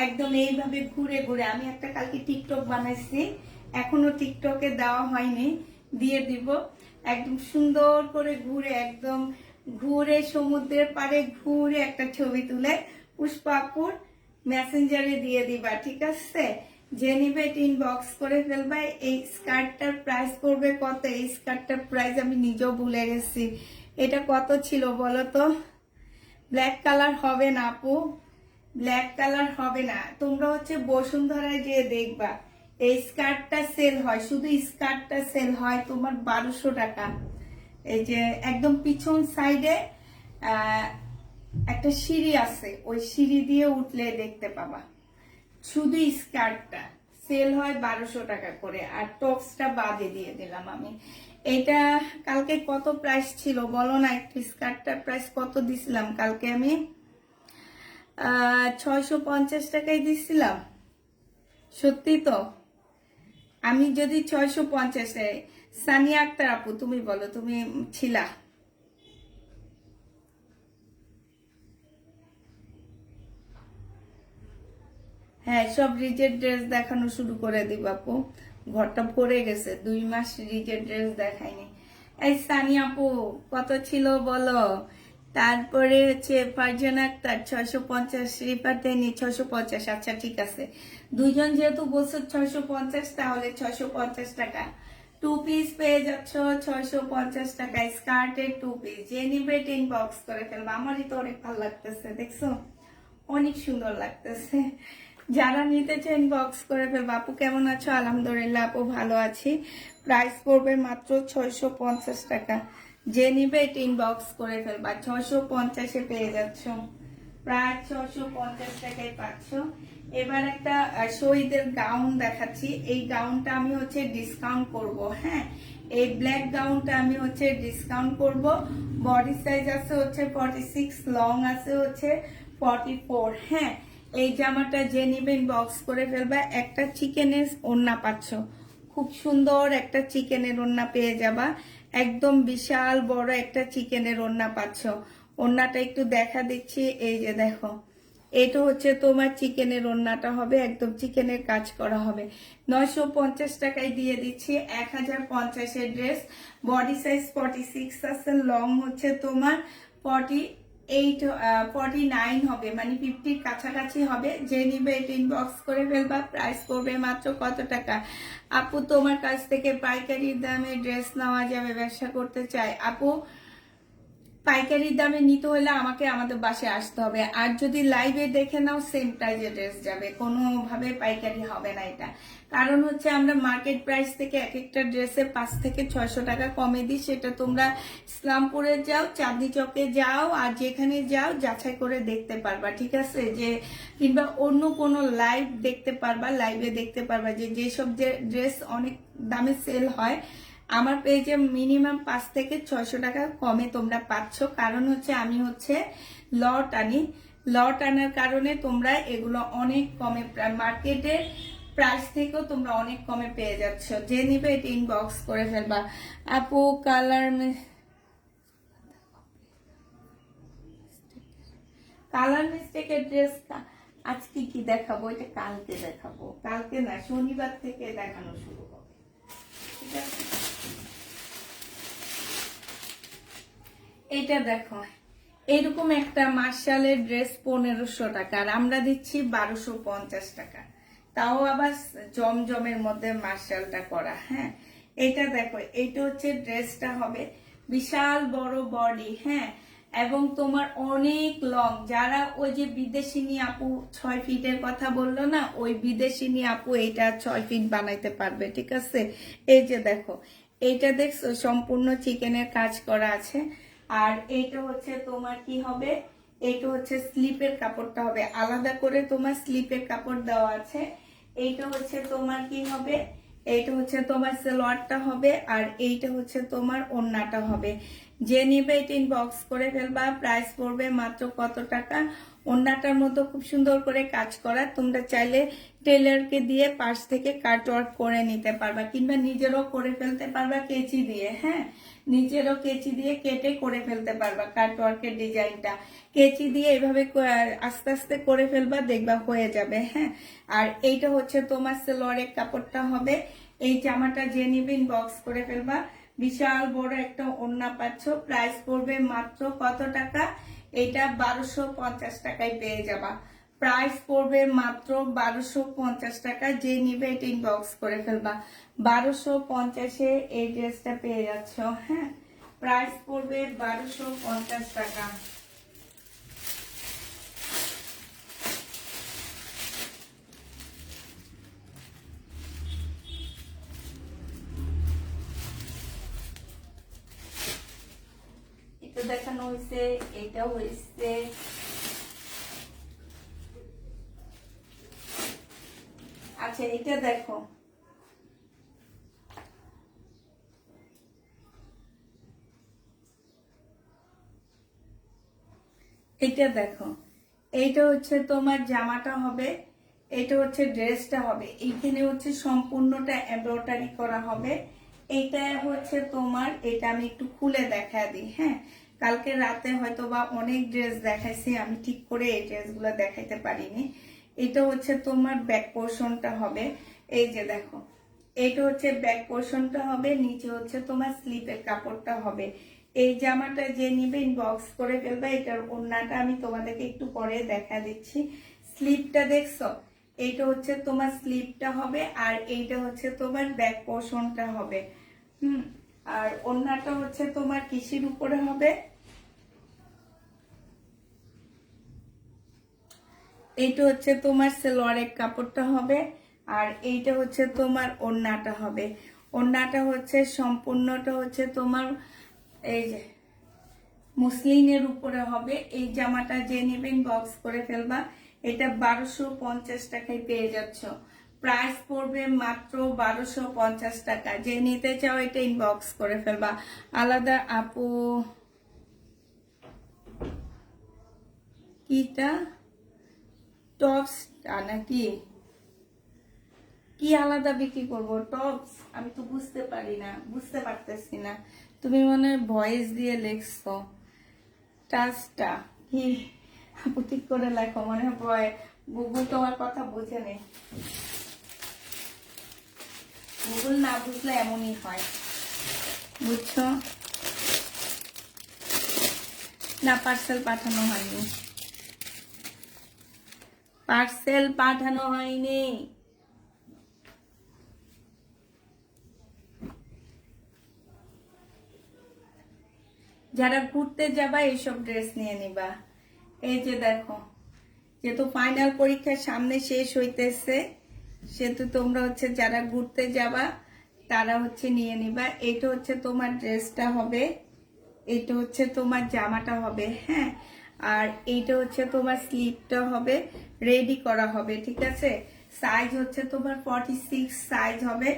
একদম এইভাবে ঘুরে ঘুরে। আমি একটা কালকে টিকটক বানাইছি, এখনো টিকটকে দেওয়া হয়নি, দিয়ে দিব। একদম সুন্দর করে ঘুরে, একদম ঘুরে সমুদ্রের পাড়ে ঘুরে একটা ছবি তুলে পুষ্পাপুর মেসেঞ্জারে দিয়ে দিবা, ঠিক আছে? যে নিবে ইনবক্স করে ফেলবা। এই স্কার্টটার প্রাইস পড়বে কত? এই স্কার্টটার প্রাইস আমি নিজেও ভুলে গেছি, এটা কত ছিল বলো তো? ব্ল্যাক কালার হবে না আপু, ব্ল্যাক কালার হবে না। তোমরা হচ্ছে বসুন্ধরায় যেয়ে দেখবা, এই স্কার্টটা সেল হয়, শুধু স্কার্টটা সেল হয় তোমার 1200 টাকা। এই যে একদম পিছন সাইডে একটা সিঁড়ি আছে, ওই সিঁড়ি দিয়ে উঠলে দেখতে পাবা। শুধু স্কার্টটা সেল হয় 1200 টাকা করে, আর টপসটা বাদে দিয়ে দিলাম আমি। এটা কালকে কত প্রাইস ছিল বলো না একটু, স্কার্টটার প্রাইস কত দিছিলাম কালকে আমি? 650 টাকায় দিছিলাম। সত্যি তো? আমি যদি 650-এ, সানিয়া আক্তার আপু তুমি বলো, তুমি ছিলা। হ্যাঁ, সব রিজের ড্রেস দেখানো শুরু করে দিব আপু, ঘরটা ভরে গেছে, 2 মাস রিজের ড্রেস দেখাইনি। এই সানিয়া আপু কত ছিল বলো? তারপরে হচ্ছে ফারজানা আক্তার 650, রিপাতেনি 650। আচ্ছা ঠিক আছে, দুইজন যেহেতু বলছো 650, তাহলে 650 টাকা। 2 পিস পেয়ে যাচ্ছ 650 টাকায়, স্কার্টের 2 পিস। যে নিবে ইনবক্স করে ফেলবো, আমারই তো অনেক ভালো লাগতেছে, দেখছো অনেক সুন্দর লাগতেছে। যারা নিতে চান বক্স করে ফেলবো। আপু কেমন আছো? আলহামদুলিল্লাহ আপু ভালো আছি। প্রাইস পড়বে মাত্র 650 টাকা। যে নিবে এটা ইনবক্স করে ফেলবা, 650-এ পেয়ে যাচ্ছ, প্রায় 650 টাকায় পাচ্ছ। এবার একটা শহীদের গাউন দেখাচ্ছি। এই গাউনটা আমি হচ্ছে ডিসকাউন্ট করব, হ্যাঁ এই ব্ল্যাক গাউনটা আমি হচ্ছে ডিসকাউন্ট করব। বডি সাইজ আছে হচ্ছে 46, লং আছে হচ্ছে 44। হ্যাঁ, এই জামাটা যে নিবেন বক্স করে ফেলবা। একটা চিকেনের ওড়না পাচ্ছ, খুব সুন্দর একটা চিকেনের ওড়না পেয়ে যাবা, একদম বিশাল বড় একটা চিকেনের ওড়না পাচ্ছ। ওড়নাটা একটু দেখা দিচ্ছি, এই যে দেখো, এটা হচ্ছে তোমার চিকেনের ওড়নাটা হবে, একদম চিকেনের কাজ করা হবে। 950 টাকায় দিয়ে দিচ্ছি, 1050-এর ড্রেস। বডি সাইজ 46 আছে, লং হচ্ছে তোমার 49 হবে, মানে 50-র কাছাকাছি হবে। যে নিবে এটা ইনবক্স করে ফেলবা। প্রাইস পড়বে মাত্র কত টাকা? আপু তোমার কাছ থেকে পাইকারি দামে ড্রেস নেওয়া যাবে, ব্যবসা করতে চাই আপু। পাইকারি দামে নিতে হলে আমাকে আমাদের বাসায় আসতে হবে, আর যদি লাইভে দেখে নাও সেম প্রাইজে ড্রেস যাবে, কোনোভাবে পাইকারি হবে না এটা। কারণ হচ্ছে আমরা মার্কেট প্রাইস থেকে এক একটা ড্রেসে 5 থেকে 600 টাকা কমে দিই। সেটা তোমরা ইসলামপুরে যাও, চাঁদনি চকে যাও, আর যেখানে যাও যাচাই করে দেখতে পারবা, ঠিক আছে? যে কিংবা অন্য কোনো লাইভ দেখতে পারবা, লাইভে দেখতে পারবা যে যেসব ড্রেস অনেক দামে সেল হয়, আমার পেজে মিনিমাম 5 থেকে 600 টাকা কমে তোমরা পাচ্ছ। কারণ হচ্ছে আমি হচ্ছে লট আনি, লট আনার কারণে তোমরা এগুলো অনেক কমে, মার্কেটের প্রাইস থেকেও তোমরা অনেক কমে পেয়ে যাচ্ছ। যে নিবে এটা ইনবক্স করে ফেলবা। আপু কালার মিস্টেকের ড্রেস আজকে কি দেখাবো? এটা কালকে দেখাবো, কালকে না শনিবার থেকে দেখানো শুরু হবে, ঠিক আছে? এটা দেখো, এরকম একটা মার্শালের ড্রেস 1500 টাকা, আর আমরা দিচ্ছি 1250 টাকা, তাও আবার জমজমের মধ্যে মার্শালটা করা। হ্যাঁ, এটা দেখো, এটা হচ্ছে ড্রেসটা হবে বিশাল বড় বডি, হ্যাঁ, এবং তোমার অনেক লং। যারা ওই যে বিদেশিনী আপু 6 ফিটের কথা বললো না, ওই বিদেশিনী আপু এটা 6 ফিট বানাইতে পারবে, ঠিক আছে? এই যে দেখো, এইটা দেখছো সম্পূর্ণ চিকেনের কাজ করা আছে। আর এইটা হচ্ছে তোমার কি হবে, এইটা হচ্ছে স্লিপের কাপড়টা হবে আলাদা করে, তোমার স্লিপের কাপড় দেওয়া আছে। এইটা হচ্ছে তোমার কি হবে, এইটা হচ্ছে তোমার সালোয়ারটা হবে, আর এইটা হচ্ছে তোমার ওড়নাটা হবে। যে নিবে এটা ইনবক্স করে ফেলবা। প্রাইস পড়বে মাত্র কত টাকা? ওড়নাটার মতো খুব সুন্দর করে কাজ করা, তোমরা চাইলে টেলারকে দিয়ে পাশ থেকে কাট ওয়ার্ক করে নিতে পারবা, কিংবা নিজেরও করে ফেলতে পারবা কেচি দিয়ে। হ্যাঁ, নিজেরও কেচি দিয়ে কেটে করে ফেলতে পারবা কাট ওয়ার্কের ডিজাইনটা। কেচি দিয়ে এইভাবে আস্তে আস্তে করে ফেলবা, দেখবা হয়ে যাবে। হ্যাঁ, আর এইটা হচ্ছে তোমার সালোয়ারের কাপড়টা হবে। এই জামাটা যে নিবে ইনবক্স করে ফেলবা। বিশাল বড় একটা ওড়না পাচ্ছ। প্রাইস পড়বে মাত্র কত টাকা? এটা 1250 টাকায় পেয়ে যাবা। প্রাইস পড়বে মাত্র 1250 টাকা। যে নিবে এটা ইনবক্স করে ফেলবা। 1250-এ এই ড্রেসটা পেয়ে যাচ্ছ। হ্যাঁ, প্রাইস পড়বে 1250 টাকা। এটা দেখানো হয়েছে, এটা হয়েছে। আচ্ছা, এটা দেখো, এটা দেখো, এইটা হচ্ছে তোমার জামাটা হবে, এটা হচ্ছে ড্রেসটা হবে, এইখানে হচ্ছে সম্পূর্ণটা এমব্রয়ডারি করা হবে। এইটা হচ্ছে তোমার, এটা আমি একটু খুলে দেখা দিই। হ্যাঁ, কালকে রাতে হয়তো বা অনেক ড্রেস দেখাইছি, আমি ঠিক করে এই ড্রেসগুলো দেখাইতে পারিনি। এটা হচ্ছে তোমার ব্যাক পোর্শনটা হবে, এই যে দেখো, এইটা হচ্ছে ব্যাক পোর্শনটা হবে, নিচে হচ্ছে তোমার স্লিপের কাপড়টা হবে। এই জামাটা যে নিবে ইনবক্স করে ফেলবে। এটার ওড়নাটা আমি তোমাদেরকে একটু পরে দেখা দিচ্ছি। স্লিপটা দেখছো, এইটা হচ্ছে তোমার স্লিপটা হবে, আর এইটা হচ্ছে তোমার ব্যাক পোর্শনটা হবে। আর ওড়নাটা হচ্ছে তোমার কিসের উপরে হবে, এইটা হচ্ছে তোমার সালোয়ারের কাপড়টা হবে, আর এইটা হচ্ছে তোমার ওড়নাটা হবে। ওড়নাটা হচ্ছে সম্পূর্ণটা হচ্ছে তোমার এই যে মুসলিনের উপরে হবে। এই জামাটা যে নেবেন বক্স করে ফেলবা। এটা 1250 টাকায় পেয়ে যাচ্ছ। প্রাইস পড়বে মাত্র 1250 টাকা। যে নিতে চাও এটা ইনবক্স করে ফেলবা। আলাদা আপু কিটা টপস নাকি কি আলাদা বিক্রি করবো টপস? আমি তো বুঝতে পারি না, বুঝতে পারতেছি না। তুমি মনে ভয়েস দিয়ে লিখছো টাচটা কি? আপু ঠিক করে লেখো, মনে হয় গুগল তোমার কথা বুঝে নেই। গুগল না বুঝলে এমনই হয়, বুঝছো না? পার্সেল পাঠানো হয়নি, পার্সেল পাঠানো হয়নি। যারা ঘুরতে যাবা এইসব ড্রেস নিয়ে নিবা। এই যে দেখো, যেহেতু ফাইনাল পরীক্ষার সামনে শেষ হইতেছে, সেহেতু তোমরা হচ্ছে যারা ঘুরতে যাবা তারা হচ্ছে নিয়ে নিবা। এটা হচ্ছে তোমার ড্রেসটা হবে, এটা হচ্ছে তোমার জামাটা হবে। হ্যাঁ, আর এইটা হচ্ছে তোমার স্লিপটা হবে, রেডি করা হবে। ঠিক আছে, সাইজ হচ্ছে তোমার 46 সাইজ হবে,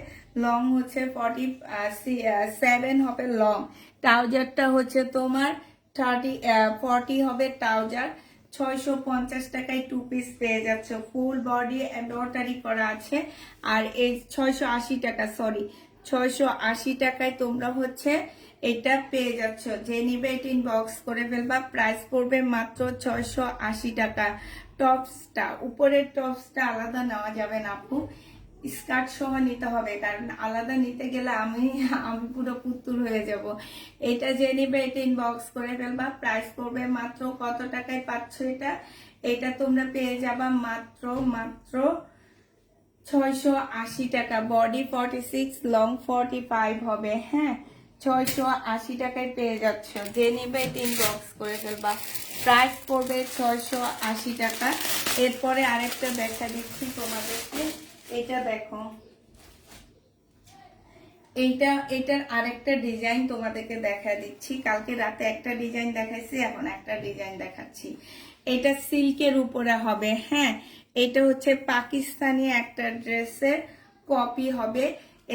লং হচ্ছে 47 হবে লং। ট্রাউজারটা হচ্ছে তোমার 40 হবে ট্রাউজার। 650 টাকায় 2 পিস পেয়ে যাচ্ছ, ফুল বডি এমব্রয়ডারি করা আছে। আর এই 680 টাকা, সরি 680 টাকায় তোমরা হচ্ছে এটা পেয়ে যাচ্ছ। যে নিবে এটা ইনবক্স করে ফেলবা। প্রাইস পড়বে মাত্র 680 টাকা। টপসটা, উপরের টপসটা আলাদা নেওয়া যাবে না আপু, স্কার্ট সহ নিতে হবে, কারণ আলাদা নিতে গেলে আমি আমি পুরো পুতুল হয়ে যাব। এটা যে নিবে এটা ইনবক্স করে ফেলবা। প্রাইস পড়বে মাত্র কত টাকায় পাচ্ছ এটা? এটা তোমরা পেয়ে যাবা মাত্র মাত্র 680 টাকা। বডি 46, লং 45 হবে। হ্যাঁ, 680 টাকায় পেয়ে যাচ্ছ। যে নিবে এটা ইনবক্স করে ফেলবা। প্রাইস পড়বে 680 টাকা। এরপরে আরেকটা দেখা দিচ্ছি তোমাদেরকে, এটা দেখো, এটার আরেকটা ডিজাইন তোমাদেরকে দেখা দিচ্ছি। কালকে রাতে একটা ডিজাইন দেখাইছি, এখন একটা ডিজাইন দেখাচ্ছি। এটা সিল্কের উপরে হবে। হ্যাঁ, এটা হচ্ছে পাকিস্তানি একটা ড্রেসের কপি হবে,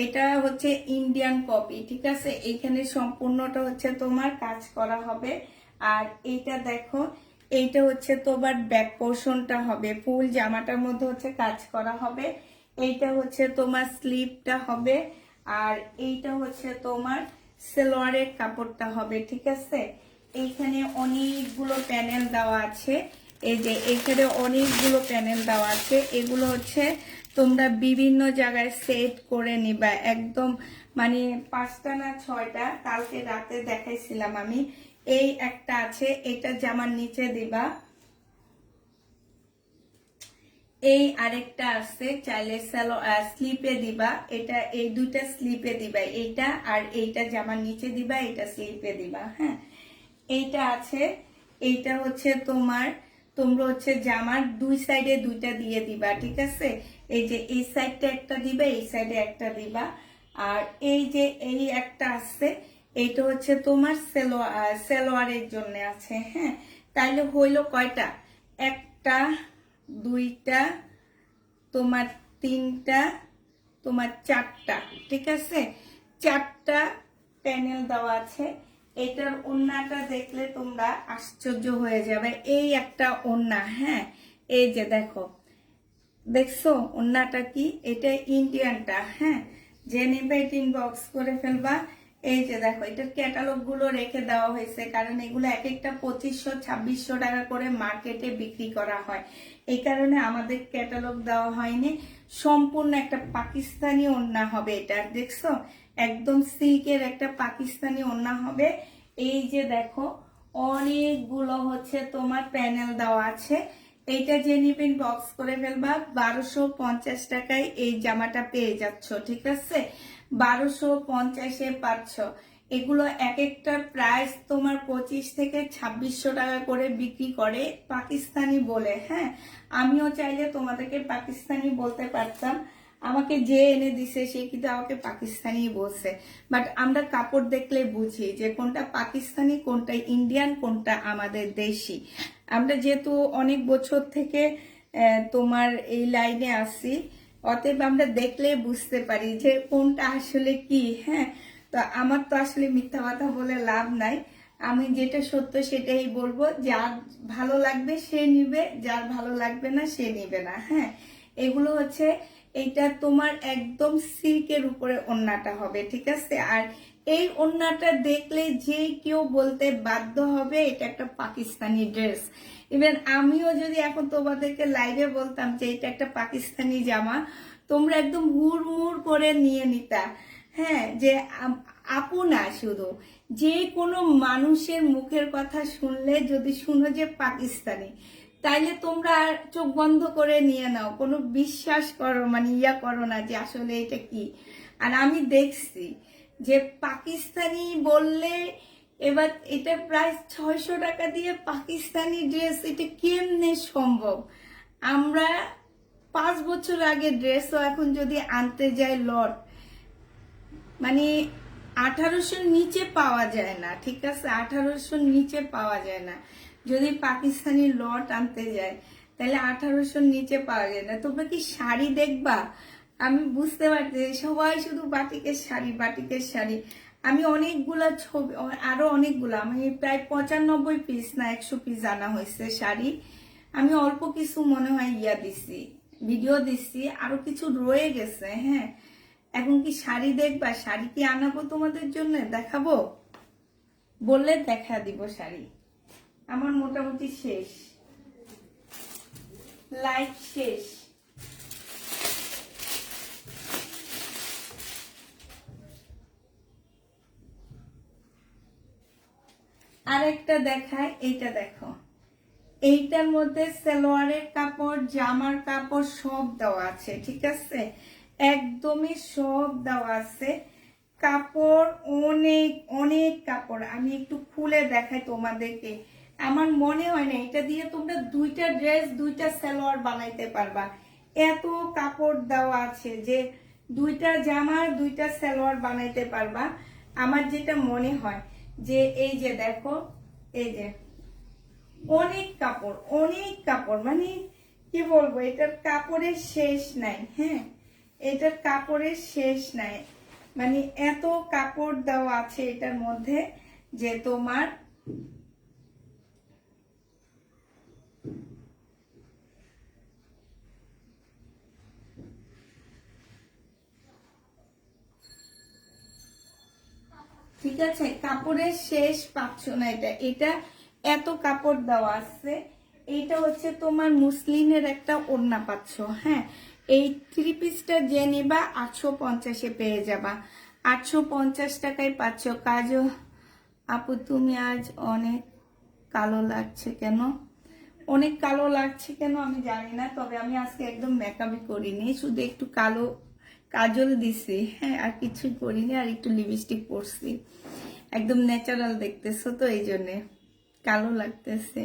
এটা হচ্ছে ইন্ডিয়ান কপি। ঠিক আছে, এখানে সম্পূর্ণটা হচ্ছে তোমার কাজ করা হবে। আর এইটা দেখো, এইটা হচ্ছে তোমার ব্যাক পোর্শনটা হবে, ফুল জামাটার মধ্যে হচ্ছে কাজ করা হবে। এইটা হচ্ছে তোমার স্লিপটা হবে, আর এইটা হচ্ছে তোমার সালোয়ারের কাপড়টা হবে। ঠিক আছে, এইখানে অনেকগুলো প্যানেল দেওয়া আছে। এই যে এখানে অনেকগুলো প্যানেল দেওয়া আছে, এগুলো হচ্ছে তোমরা বিভিন্ন জায়গায় সেট করে নিবা। একদম মানে 5টা না 6টা, কালকে রাতে দেখাইছিলাম আমি। এই একটা আছে, এটা জামার নিচে দিবা। এই আরেকটা আছে, চাইলে স্লিপে দিবা। এটা এই দুইটা স্লিপে দিবা, এইটা আর এইটা জামার নিচে দিবা, এটা স্লিপে দিবা। হ্যাঁ, এইটা আছে, এইটা হচ্ছে তোমার, তোমরা হচ্ছে জামার দুই সাইডে দুইটা দিয়ে দিবা। ঠিক আছে, এই যে এই সাইডটা একটা দিবা, এই সাইডে একটা দিবা। আর এই যে এই একটা আছে, এইটা হচ্ছে তোমার সালোয়ারের জন্য আছে। হ্যাঁ, তাইলে হইলো কয়টা? একটা, দুইটা, তোমার তিনটা, তোমার চারটা। ঠিক আছে, চারটা প্যানেল দেওয়া আছে। এটার ওড়নাটা দেখলে তোমরা আশ্চর্য হয়ে যাবে। এই একটা ওড়না, হ্যাঁ, এই যে দেখো, দেখছো ওড়নাটা কি? এটা ইন্ডিয়ানটা, হ্যাঁ, যে নেবে এটা ইনবক্স করে ফেলবা। এই যে দেখো, এটার ক্যাটালগ গুলো রেখে দেওয়া হয়েছে, কারণ এগুলো এক একটা 2500-2600 টাকা করে মার্কেটে বিক্রি করা হয়। এই কারণে আমাদের ক্যাটালগ দেওয়া হয়নি। সম্পূর্ণ একটা পাকিস্তানি ওড়না হবে এটা, দেখছো, একদম সিল্কের একটা পাকিস্তানি ওড়না হবে। এই যে দেখো, অনেকগুলো হচ্ছে তোমার প্যানেল দেওয়া আছে। এইটা যে নিবেন বক্স করে ফেলবা। 1250 টাকায় এই জামাটা পেয়ে যাচ্ছ, ঠিক আছে? 1250-এ পাচ্ছ। এগুলো এক একটা প্রাইস তোমার 25 থেকে 2600 টাকা করে বিক্রি করে পাকিস্তানি বলে, হ্যাঁ। আমিও চাইলে তোমাদেরকে পাকিস্তানি বলতে পারতাম, আমাকে যে এনে দিছে সে কিন্তু আমাকে পাকিস্তানি বলছে, বাট আমরা কাপড় দেখলে বুঝি যে কোনটা পাকিস্তানি, কোনটা ইন্ডিয়ান, কোনটা আমাদের দেশি। আমরা যেহেতু অনেক বছর থেকে তোমার এই লাইনে আসি, অতএব আমরা দেখলে বুঝতে পারি যে কোনটা আসলে কি, হ্যাঁ। তো আমার তো আসলে মিথ্যা কথা বলে লাভ নাই, আমি যেটা সত্য সেটাই বলবো। যার ভালো লাগবে সে নিবে, যার ভালো লাগবে না সে নিবে না, হ্যাঁ। এগুলো হচ্ছে, এইটা তোমার একদম সিল্কের উপরে ওড়নাটা হবে, ঠিক আছে? আর এই ওড়নাটা দেখলে যে কেউ বলতে বাধ্য হবে এটা একটা পাকিস্তানি ড্রেস। ইভেন আমিও যদি এখন তোমাদেরকে লাইভে বলতাম যে এটা একটা পাকিস্তানি জামা, তোমরা একদম হুড়মুড় করে নিয়ে নিতা, হ্যাঁ। যে আপু না, শুধু যে কোনো মানুষের মুখের কথা শুনলে যদি শুনো যে পাকিস্তানি, তাইলে তোমরা চোখ বন্ধ করে নিয়ে নাও, কোনো বিশ্বাস করো, মানে ইয়া করো না যে আসলে এটা কি। আর আমি দেখছি যে পাকিস্তানি বললে, এবার এটা প্রায় 600 টাকা দিয়ে পাকিস্তানি ড্রেস, এটা কেমনে সম্ভব? আমরা 5 বছর আগে ড্রেসও এখন যদি আনতে যাই লট, মানে 1800-র নিচে পাওয়া যায় না, ঠিক আছে? 1800-র নিচে পাওয়া যায় না। যদি পাকিস্তানি লট আনতে যায় তাহলে 1800-র নিচে পাওয়া যায় না। তোমরা কি শাড়ি দেখবা? আমি বুঝতে পারছি সবাই শুধু বাটিকের শাড়ি, বাটিকের শাড়ি। আমি অনেকগুলা ছবি, আরো অনেকগুলো, আমি প্রায় 95 পিস না 100 পিস আনা হয়েছে শাড়ি। আমি অল্প কিছু মনে হয় দিছি, ভিডিও দিচ্ছি, আরো কিছু রয়ে গেছে, হ্যাঁ। এখন কি শাড়ি দেখবা? শাড়ি কি আনাবো তোমাদের জন্য, দেখাবো? বললে দেখা দিব শাড়ি। আমার মোটামুটি শেষ, লাইট শেষ। আরেকটা দেখায়, এইটা দেখো, এইটার মধ্যে সালোয়ারের কাপড়, জামার কাপড় সব দেওয়া আছে, ঠিক আছে? একদমই সব দেওয়া আছে। কাপড় অনেক অনেক কাপড়, আমি একটু খুলে দেখাই তোমাদেরকে। আমার মনে হয় না এটা দিয়ে তোমরা দুইটা ড্রেস, দুইটা সালোয়ার বানাইতে পারবা। এত কাপড় দেওয়া আছে যে দুইটা জামা, দুইটা সালোয়ার বানাইতে পারবা। আমার যেটা মনে হয় যে এই যে দেখো, এই যে অনেক কাপড়, অনেক কাপড়, মানে কি বলবো, এটার কাপড়ের শেষ নাই, হ্যাঁ। এটার কাপড়ের শেষ নাই, মানে এত কাপড় দেওয়া আছে এটার মধ্যে যে তোমার ঠিক আছে, কাপড়ের শেষ পাচ্ছ না। এটা এটা এত কাপড় দেওয়া আছে। এইটা হচ্ছে তোমার মুসলিনের একটা ওড়না পাচ্ছ, হ্যাঁ। এই 3 পিসটা যে নিবা 850-এ পেয়ে যাবা। 850 টাকায় পাচ্ছ। কাজও আপু তুমি আজ অনেক কালো লাগছে কেন? অনেক কালো লাগছে কেন আমি জানি না, তবে আমি আজকে একদম মেকআপই করিনি, শুধু একটু কালো কাজল দিছি, হ্যাঁ, আর কিছুই করিনি, আর একটু লিপস্টিক পরছি। একদম ন্যাচারাল দেখতেছো তো, এই জন্যে কালো লাগতেছে।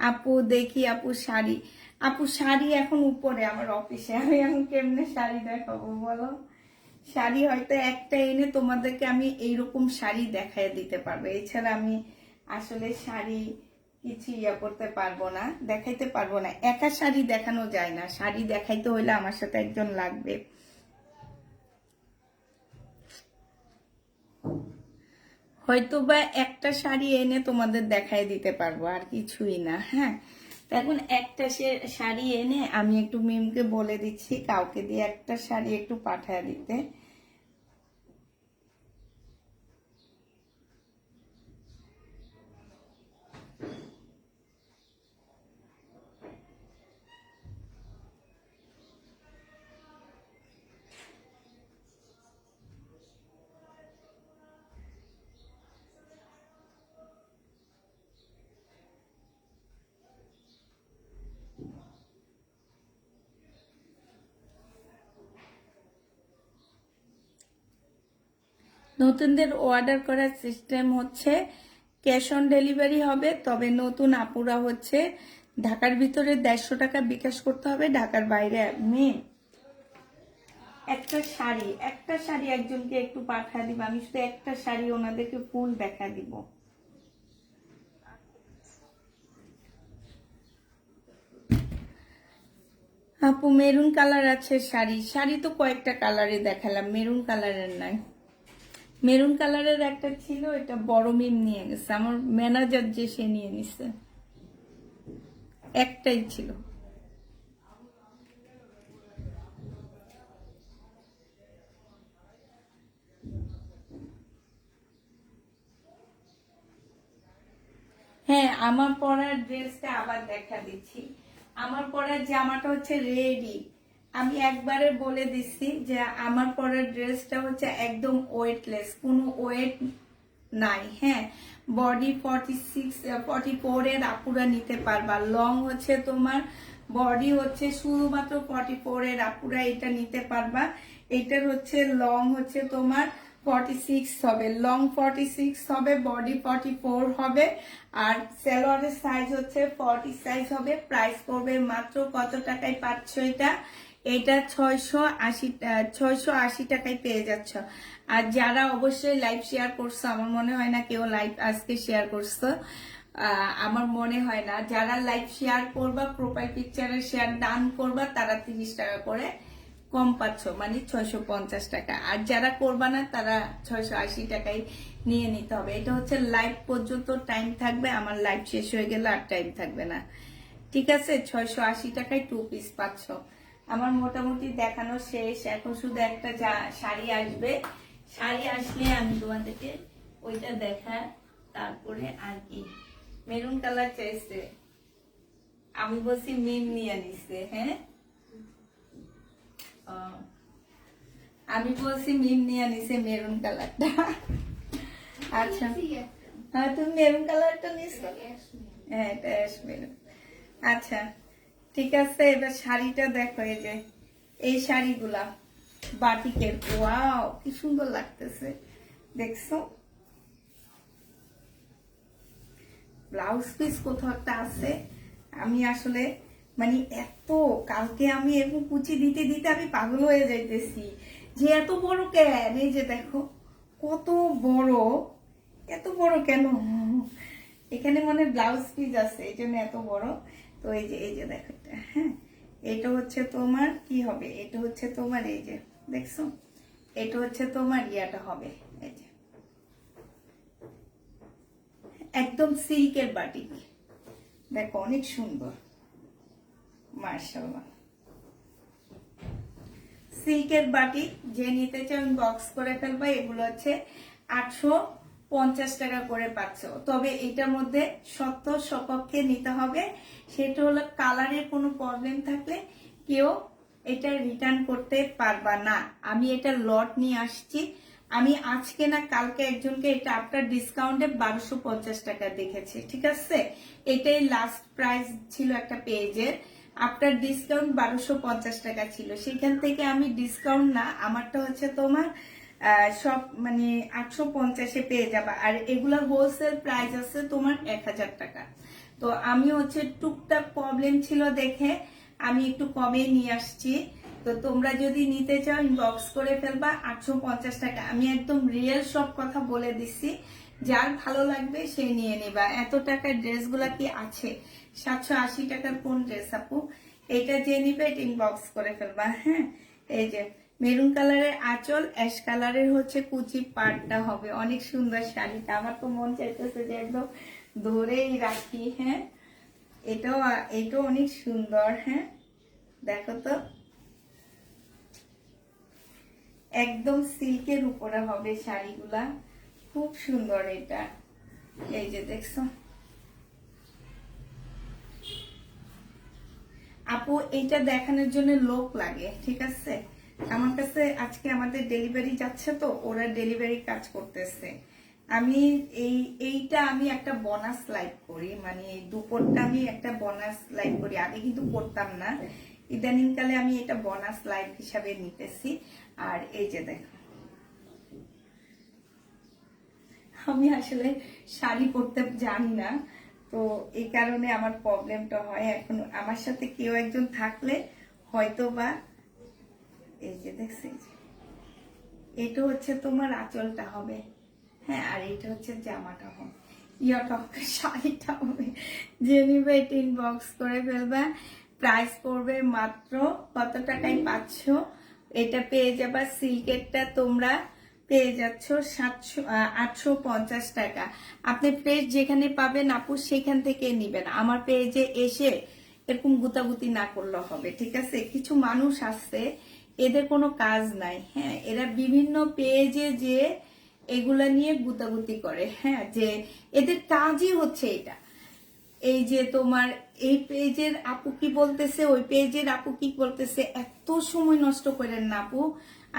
আপু দেখি, আপু শাড়ি, আপু শাড়ি এখন উপরে আমার অফিসে, আমি এখন কেমনে শাড়ি দেখাবো বলো? শাড়ি হয়তো একটা এনে তোমাদেরকে আমি এইরকম শাড়ি দেখাই দিতে পারবো, এছাড়া আমি আসলে শাড়ি কিছু করতে পারবো না, দেখাইতে পারবো না। একা শাড়ি দেখানো যায় না, শাড়ি দেখাইতে হইলে আমার সাথে একজন লাগবে। হয়তো বা একটা শাড়ি এনে তোমাদের দেখাই দিতে পারবো, আর কিছুই না। হ্যাঁ, তো এখন একটা শাড়ি এনে আমি একটু মিমকে বলে দিচ্ছি কাউকে দিয়ে একটা শাড়ি একটু পাঠায় দিতে। নতুনদের অর্ডার করার সিস্টেম হচ্ছে ক্যাশ অন ডেলিভারি হবে, তবে নতুন আপুরা হচ্ছে ঢাকার ভিতরে 150 টাকা বিকাশ করতে হবে, ঢাকার বাইরে মেয়ে একটা শাড়ি একজনকে একটু পাঠা দিব। আমি শুধু একটা শাড়ি ওনাদেরকে ফুল দেখা দিব। আপু মেরুন কালার আছে শাড়ি তো কয়েকটা কালারে দেখালাম, মেরুন কালারের নাই। মেরুন কালারের একটা ছিল, এটা বড় মিম নিয়ে গেছে, আমার ম্যানেজার যে সে নিয়ে নিছে, একটাই ছিল। হ্যাঁ, আমার পরার ড্রেসটা আবার দেখা দিচ্ছি। আমার পরার জামাটা হচ্ছে রেডি। আমি একবারে বলে দিচ্ছি যে আমার পরার ড্রেসটা হচ্ছে একদম ওয়েটলেস, কোনো ওয়েট নাই। হ্যাঁ, বডি 44 এর আপুরা নিতে পারবা। লং হচ্ছে তোমার বডি হচ্ছে শুধুমাত্র 44 এর আপুরা এটা নিতে পারবা। এটার হচ্ছে লং হচ্ছে তোমার 46 হবে, লং 46 হবে, বডি 44 হবে, আর সালোয়ারের সাইজ হচ্ছে 40 সাইজ হবে। প্রাইস পড়বে মাত্র কত টাকায় পাচ্ছ এটা? এটা 680 টাকায় পেয়ে যাচ্ছ। আর যারা অবশ্যই লাইভ শেয়ার করছো, আমার মনে হয় না কেউ লাইভ আজকে শেয়ার করছো, আমার মনে হয় না। যারা লাইভ শেয়ার করবা, প্রোফাইল পিকচারে শেয়ার ডান করবা, তারা 30 টাকা করে কম পাচ্ছ, মানে 650 টাকা। আর যারা করবা না তারা 680 টাকায় নিয়ে নিতে হবে। এটা হচ্ছে লাইভ পর্যন্ত টাইম থাকবে, আমার লাইভ শেষ হয়ে গেলে আর টাইম থাকবে না। ঠিক আছে, 680 টাকায় 2 পিস পাচ্ছ। আমার মোটামুটি দেখানো শেষ, এখন শুধু একটা শাড়ি আসবে। শাড়ি আসলে আমি তোমাদেরকে ওইটা দেখা, তারপরে আর কি। মেরুন কালার চাইছে, আমি বলছি মিম নিয়ে নিছে। হ্যাঁ, আমি বলছি মিম নিয়ে নিছে মেরুন কালারটা। আচ্ছা, হ্যাঁ তুমি মেরুন কালারটা নিছো। হ্যাঁ, এটা অ্যাশ মেরুন। আচ্ছা ঠিক আছে, এবার শাড়িটা দেখো। এই যে এই শাড়িগুলা বাটিকের, ওয়াও কি সুন্দর লাগতেছে, দেখছো? ব্লাউজ পিস কোথাও একটা আছে। আমি আসলে মানে এত, কালকে আমি এরকম কুচি দিতে দিতে আমি পাগল হয়ে যাইতেছি যে এত বড় কেন। এই যে দেখো কত বড়, এত বড় কেন? এখানে মানে ব্লাউজ পিস আছে এই জন্য এত বড়। তো এই যে দেখো এটা, হ্যাঁ এটা হচ্ছে তোমার কি হবে, এটা হচ্ছে তোমার এই যে দেখছো, এটা হচ্ছে তোমার ইয়াটা হবে, এই যে একদম সিল্কের বাটিক, দেখো অনেক সুন্দর, মাশাআল্লাহ। সিল্কের বাটিক যে নিতে চাও বক্স করে ফেলবা। এগুলো হচ্ছে 850 টাকা করে পাচ্ছ। তবে এটার মধ্যে সত্য সপক্ষে নিতে হবে, সেটা হলো কালারের কোনো প্রবলেম থাকলে কেউ এটা রিটার্ন করতে পারবা না। আমি এটা লট নিয়ে আসছি, আমি আজকে না কালকে একজনকে এটা আফটার ডিসকাউন্টে 1250 টাকা দেখেছি। ঠিক আছে, এটাই লাস্ট প্রাইস ছিল একটা পেজের, আফটার ডিসকাউন্ট 1250 টাকা ছিল। সেখান থেকে আমি ডিসকাউন্ট না, আমারটা হচ্ছে তোমার সব মানে 850-এ পেয়ে যাবা। আর এগুলোর হোলসেল প্রাইস আছে তোমার 1000 টাকা। তো আমি হচ্ছে টুকটাক প্রবলেম ছিল দেখে আমি একটু কমে নিয়ে আসছি। তো তোমরা যদি নিতে চাও ইনবক্স করে ফেলবা, 850 টাকা। আমি একদম রিয়েল সব কথা বলে দিচ্ছি, যার ভালো লাগবে সে নিয়ে নেবা। এত টাকার ড্রেসগুলা কি আছে? 780 টাকার কোন ড্রেস আপু? এটা যে নিবে এটা ইনবক্স করে ফেলবা। হ্যাঁ, এই যে মেরুন কালারের আঁচল, অ্যাশ কালারের হচ্ছে কুচি পাড়টা হবে। অনেক সুন্দর শাড়িটা, আমার তো মন চাইতেছে যে একদম ধরেই রাখি। হ্যাঁ, এটাও অনেক সুন্দর। হ্যাঁ, দেখো তো, একদম সিল্কের উপরে হবে শাড়িগুলা, খুব সুন্দর এটা। এই যে দেখছো আপু, এইটা দেখানোর জন্য লোক লাগে, ঠিক আছে। আমার কাছে আজকে আমাদের ডেলিভারি যাচ্ছে, তো ওরা ডেলিভারি কাজ করতেছে। আমি এইটা আমি একটা বোনাস লাইভ করি, মানে এই দুপুরটা আমি একটা বোনাস লাইভ করি। আগে কিন্তু করতাম না, ইদানিং কালে আমি এটা বোনাস লাইভ হিসাবে নিতেছি। আর এই যে দেখো, আমি আসলে শাড়ি পরতে জানি না, তো এই কারণে আমার প্রবলেমটা হয়। এখন আমার সাথে কেউ একজন থাকলে হয়তো বা, এই যে দেখছি, এটা হচ্ছে তোমার আঁচলটা হবে। হ্যাঁ, আর এটা হচ্ছে জামাটা হবে, ইয়াটা হবে, শাড়িটা হবে। যে নিবে এটা ইনবক্স করে ফেলবা। প্রাইস পড়বে মাত্র কত টাকায় পাচ্ছ? এটা পেয়ে যাবা, সিল্কেরটা তোমরা পেয়ে যাচ্ছ 850 টাকা। আপনি পেজ যেখানে পাবেন আপু সেখান থেকে নিবেন, আমার পেজে এসে এরকম গুতাগুতি না করলে হবে, ঠিক আছে। কিছু মানুষ আছে, এদের কোনো কাজ নাই। হ্যাঁ, এরা বিভিন্ন পেজে যে এগুলা নিয়ে গুতাগুতি করে। হ্যাঁ, যে এদের কাজই হচ্ছে এটা। এই যে তোমার এই পেজের আপু কি বলতেছে, ওই পেজের আপু কি বলতেছে, এত সময় নষ্ট করেন না আপু।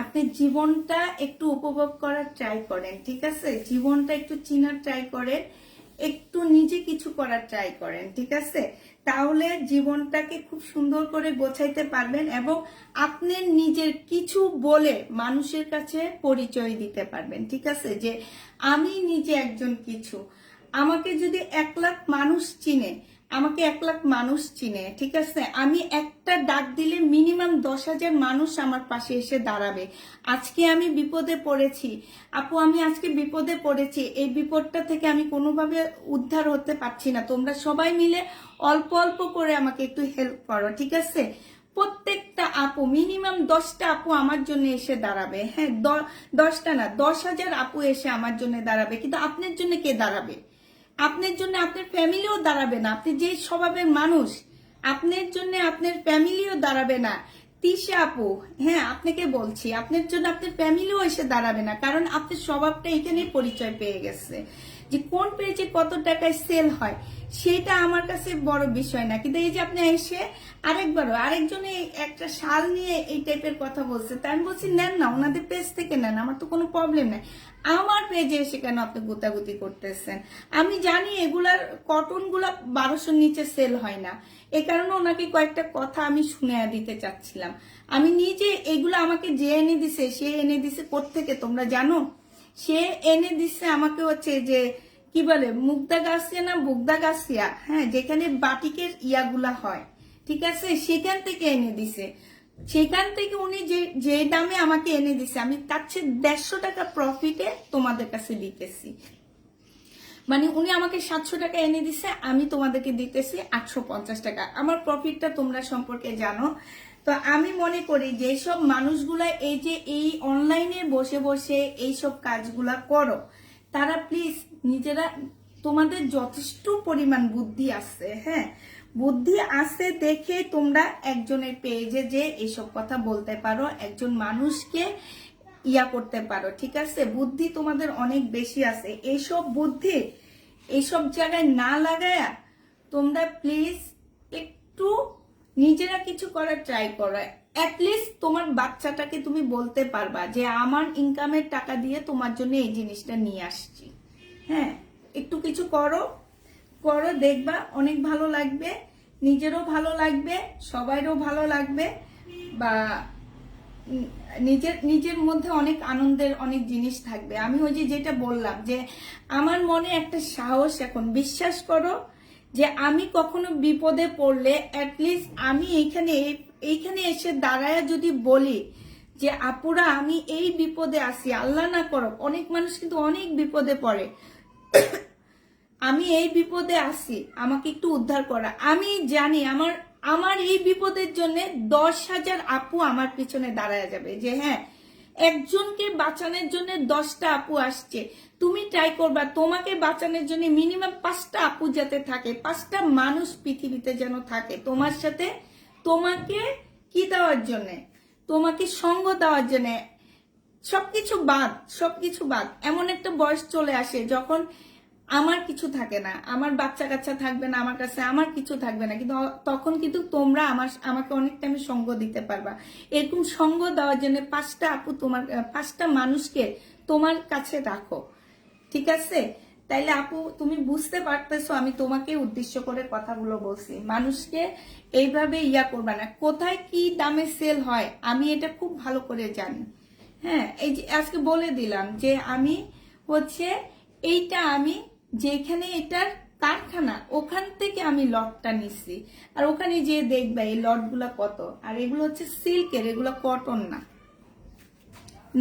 আপনি জীবনটা একটু উপভোগ করার ট্রাই করেন, ঠিক আছে। জীবনটা একটু চিনার ট্রাই করেন, একটু নিজে কিছু করার ট্রাই করেন, ঠিক আছে। তাহলে জীবনটাকে খুব সুন্দর করে গোছাইতে পারবেন এবং আপনি নিজের কিছু বলে মানুষের কাছে পরিচয় দিতে পারবেন, ঠিক আছে। যে আমি নিজে একজন কিছু, আমাকে যদি 1 লাখ মানুষ চিনে, আমাকে 1 লাখ মানুষ চিনে, ঠিক আছে। আমি একটা ডাক দিলে মিনিমাম 10,000 মানুষ আমার পাশে এসে দাঁড়াবে। আজকে আমি বিপদে পড়েছি আপু, আমি আজকে বিপদে পড়েছি, এই বিপদটা থেকে আমি কোনোভাবে উদ্ধার হতে পারছি না। তোমরা সবাই মিলে অল্প অল্প করে আমাকে একটু হেল্প করো, ঠিক আছে। প্রত্যেকটা আপু মিনিমাম 10টা আপু আমার জন্য এসে দাঁড়াবে। হ্যাঁ, 10টা না, 10,000 আপু এসে আমার জন্য দাঁড়াবে। কিন্তু আপনার জন্য কে দাঁড়াবে? আপনার জন্য আপনার ফ্যামিলিও দাঁড়াবে না। আপনি যে স্বভাবের মানুষ, আপনার জন্য আপনার ফ্যামিলিও দাঁড়াবে না। তিশা আপু, হ্যাঁ আপনাকে বলছি, আপনার জন্য আপনার ফ্যামিলিও এসে দাঁড়াবে না, কারণ আপনার স্বভাবটা এখানেই পরিচয় পেয়ে গেছে। যে কোন পেজে কত টাকায় সেল হয় সেটা আমার কাছে বড় বিষয় না, কিন্তু এই যে আপনি এসে আরেকজনে একটা শাল নিয়ে এই টাইপের কথা বলছে, তাই আমি বলছি নেন না, ওনাদের পেজ থেকে নেন, আমার তো কোনো প্রবলেম নাই। আমার পেজে এসে কেন আপনি গুতাগুতি করতেছেন? আমি জানি এগুলার কটন গুলা 1200 নিচে সেল হয় না, এ কারণে ওনাকে কয়েকটা কথা আমি শুনে দিতে চাচ্ছিলাম। আমি নিজে এগুলো আমাকে যে এনে দিছে, সে এনে দিছে কোত্থেকে তোমরা জানো? সে এনে দিচ্ছে আমাকে হচ্ছে যে কি বলে মুগদা গাছিয়া না বুগদা গাছিয়া, হ্যাঁ, যেখানে বাটিকের ইয়াগুলা হয়, ঠিক আছে, সেখান থেকে এনে দিছে। সেখান থেকে উনি যে দামে আমাকে এনে দিছে, আমি তার চেয়ে 150 টাকা প্রফিটে তোমাদের কাছে দিতেছি। মানে উনি আমাকে 700 টাকা এনে দিছে, আমি তোমাদেরকে দিতেছি 850 টাকা। আমার প্রফিটটা তোমরা সম্পর্কে জানো। তো আমি মনে করি যে সব মানুষগুলা এই যে এই অনলাইনে বসে বসে এইসব কাজগুলা করো, তারা প্লিজ নিজেরা, তোমাদের যথেষ্ট পরিমাণ বুদ্ধি আছে, হ্যাঁ, বুদ্ধি আছে দেখে তোমরা একজনের পেজে যে এইসব কথা বলতে পারো, একজন মানুষকে ইয়া করতে পারো, ঠিক আছে। বুদ্ধি তোমাদের অনেক বেশি আছে। এইসব বুদ্ধি এইসব জায়গায় না লাগায়া তোমরা প্লিজ একটু নিজেরা কিছু করার ট্রাই করো। অ্যাটলিস্ট তোমার বাচ্চাটাকে তুমি বলতে পারবা যে আমার ইনকামের টাকা দিয়ে তোমার জন্য এই জিনিসটা নিয়ে আসছি। হ্যাঁ, একটু কিছু করো, দেখবা অনেক ভালো লাগবে, নিজেরও ভালো লাগবে, সবাইরও ভালো লাগবে, বা নিজের মধ্যে অনেক আনন্দের অনেক জিনিস থাকবে। আমি ওই যে যেটা বললাম যে আমার মনে একটা সাহস, এখন বিশ্বাস করো যে আমি কখনো বিপদে পড়লে অ্যাটলিস্ট আমি এইখানে এসে দাঁড়ায় যদি বলি যে আপুরা আমি এই বিপদে আছি, আল্লাহ না করো, অনেক মানুষ কিন্তু অনেক বিপদে পড়ে, আমি এই বিপদে আছি, আমাকে একটু উদ্ধার করা। আমি জানি আমার এই বিপদের জন্য 10,000 আপু আমার পিছনে দাঁড়ায় যাবে যে হ্যাঁ একজনকে বাঁচানোর জন্য 10টা আপু আসছে। তুমি ট্রাই করবা তোমাকে বাঁচানোর জন্য মিনিমাম 5টা আপু যাতে থাকে, 5টা মানুষ পৃথিবীতে যেন থাকে তোমার সাথে, তোমাকে কি দেওয়ার জন্য, তোমাকে সঙ্গ দেওয়ার জন্য। সবকিছু বাদ এমন একটা বয়স চলে আসে যখন আমার কিছু থাকে না, আমার বাচ্চা কাচ্চা থাকবে না, আমার কাছে আমার কিছু থাকবে না, কিন্তু তখন কিন্তু তোমরা আমাকে অনেক টাইমে সঙ্গ দিতে পারবা। এরকম সঙ্গ দেওয়ার জন্য 5টা আপু তোমার, 5টা মানুষকে তোমার কাছে রাখো, ঠিক আছে? তাইলে আপু তুমি বুঝতে পারতেছো আমি তোমাকে উদ্দেশ্য করে কথাগুলো বলছি। মানুষকে এইভাবে করবা না। কোথায় কি দামে সেল হয় আমি এটা খুব ভালো করে জানি। হ্যাঁ, এই যে আজকে বলে দিলাম যে আমি হচ্ছে এইটা, আমি যেখানে এটার কারখানা ওখান থেকে আমি লটটা নিচ্ছি, আর ওখানে যে দেখবে এই লটগুলা কত, আর এগুলো হচ্ছে সিল্কের, এগুলো কটন না।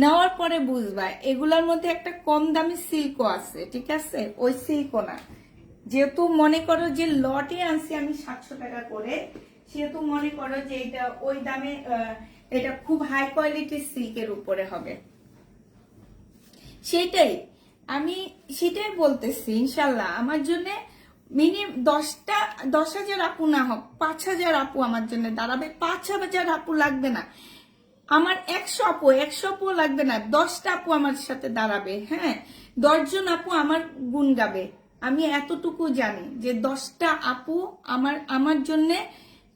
নেওয়ার পরে বুঝবা এগুলার মধ্যে একটা কম দামি সিল্কও আছে, ঠিক আছে? ওই সিল্কও না। যেহেতু মনে করো যে লটে আনছি আমি 700 টাকা করে, সেহেতু মনে করো যে এটা ওই দামে, এটা খুব হাই কোয়ালিটির সিল্কের উপরে হবে। সেটাই বলতেছি। ইনশাল্লাহ আমার জন্য মিনিমাম 10,000 আপু না হোক 5,000 আপু আমার জন্য দাঁড়াবে। 5,000 আপু লাগবে না আমার, 100 আপু লাগবে না, 10টা আপু আমার সাথে দাঁড়াবে। হ্যাঁ, 10 জন আপু আমার গুণ গাবে। আমি এতটুকু জানি যে 10টা আপু আমার জন্য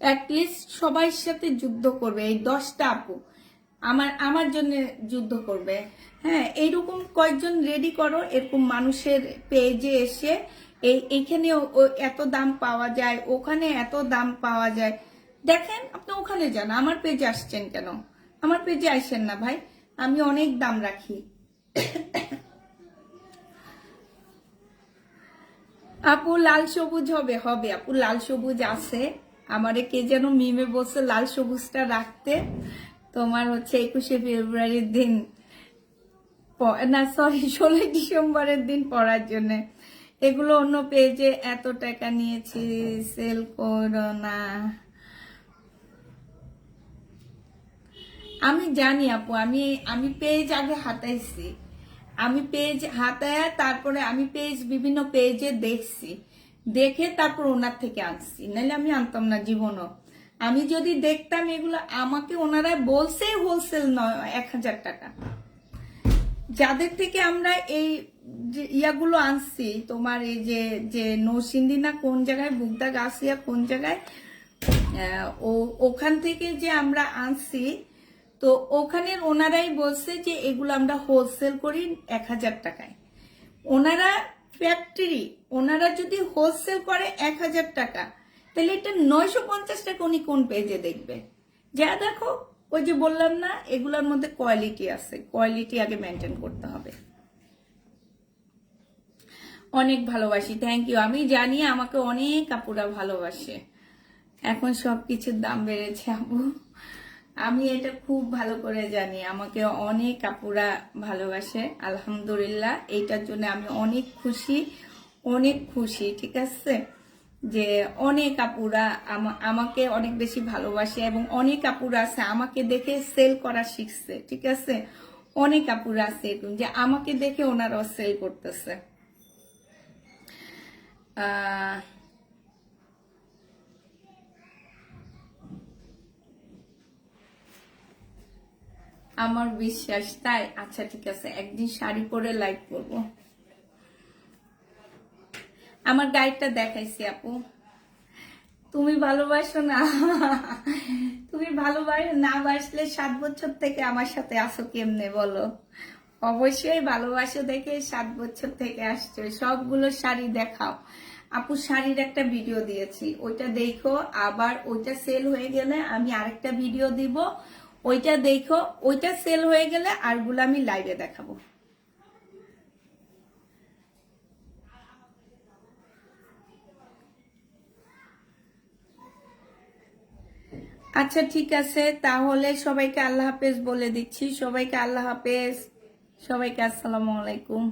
অ্যাটলিস্ট সবার সাথে যুদ্ধ করবে। এই 10টা আপু আমার জন্য যুদ্ধ করবে। হ্যাঁ, এইরকম কয়েকজন রেডি করো, এরকম মানুষের পেজে এসে এইখানে এত দাম পাওয়া যায়, ওখানে এত দাম পাওয়া যায়। দেখেন আপনি ওখানে যান, আমার পেজে আসছেন কেন? আমার পেজে আসেন না ভাই, আমি অনেক দাম রাখি। আপু লাল সবুজ হবে আপু, লাল সবুজ আছে। আমারে কে যেন মিমে বলছে লাল সবুজটা রাখতে, তোমার হচ্ছে 21শে ফেব্রুয়ারির দিন, না সরি 16 ডিসেম্বরের দিন পড়ার জন্য। এগুলো অন্য পেজে এত টাকা নিয়েছি, সেল করো না। আমি জানি আপু, আমি পেজ আগে হাতাইছি, আমি পেজ হাতায় তারপরে আমি বিভিন্ন পেজে দেখছি, দেখে তারপর ওনার থেকে আনছি, নাহলে আমি আনতাম না জীবনও। আমি যদি দেখতাম এগুলো, আমাকে ওনারা বলছে হোলসেল নয় 1,000 টাকা। যাদের থেকে আমরা এই ইয়াগুলো আনছি, তোমার এই যে নৌসিন্দি না কোন জায়গায়, বুগদা গাছিয়া কোন জায়গায়, ওখান থেকে যে আমরা আনছি, তো ওখানের ওনারাই বলছে যে এগুলো আমরা হোলসেল করি 1,000 টাকায়। ওনারা ফ্যাক্টরি, ওনারা যদি হোলসেল করে 1,000 টাকা, তাহলে এটা 950 টাকা উনি কোন পেজে দেখবে? যা দেখো, ওই যে বললাম না এগুলোর মধ্যে কোয়ালিটি আছে, কোয়ালিটি আগে মেনটেন করতে হবে। অনেক ভালোবাসি, থ্যাংক ইউ। আমি জানি আমাকে অনেক আপুরা ভালোবাসে। এখন সবকিছুর দাম বেড়েছে আপু, আমি এটা খুব ভালো করে জানি। আমাকে অনেক আপুরা ভালোবাসে, আলহামদুলিল্লাহ। এইটার জন্য আমি অনেক খুশি, ঠিক আছে? যে অনেক আপুরা আমাকে অনেক বেশি ভালোবাসে, এবং অনেক আপুরা আছে আমাকে দেখে সেল করা শিখছে, ঠিক আছে? অনেক আপুরা আছে এরকম যে আমাকে দেখে ওনারাও সেল করতেছে। আমার বিশ্বাস তাই। আচ্ছা ঠিক আছে, একদিন শাড়ি পরে লাইভ করবো। আমার গাইডটা দেখাইছি আপু, তুমি ভালোবাসো না? তুমি ভালোবাসো না বাসলে 7 বছর থেকে আমার সাথে আসো কেমনে বলো? অবশ্যই ভালোবাসো দেখে 7 বছর থেকে আসছো। সবগুলো শাড়ি দেখাও আপু, শাড়ির একটা ভিডিও দিয়েছি, ওইটা দেখো। আবার ওইটা সেল হয়ে গেলে আমি আরেকটা ভিডিও দিব, ওইটা দেখো। ওইটা সেল হয়ে গেলে আরগুলো আমি লাইভে দেখাবো। আচ্ছা ঠিক আছে, তাহলে সবাইকে আল্লাহ হাফেজ বলে দিচ্ছি। সবাইকে আল্লাহ হাফেজ, সবাইকে আসসালামু আলাইকুম।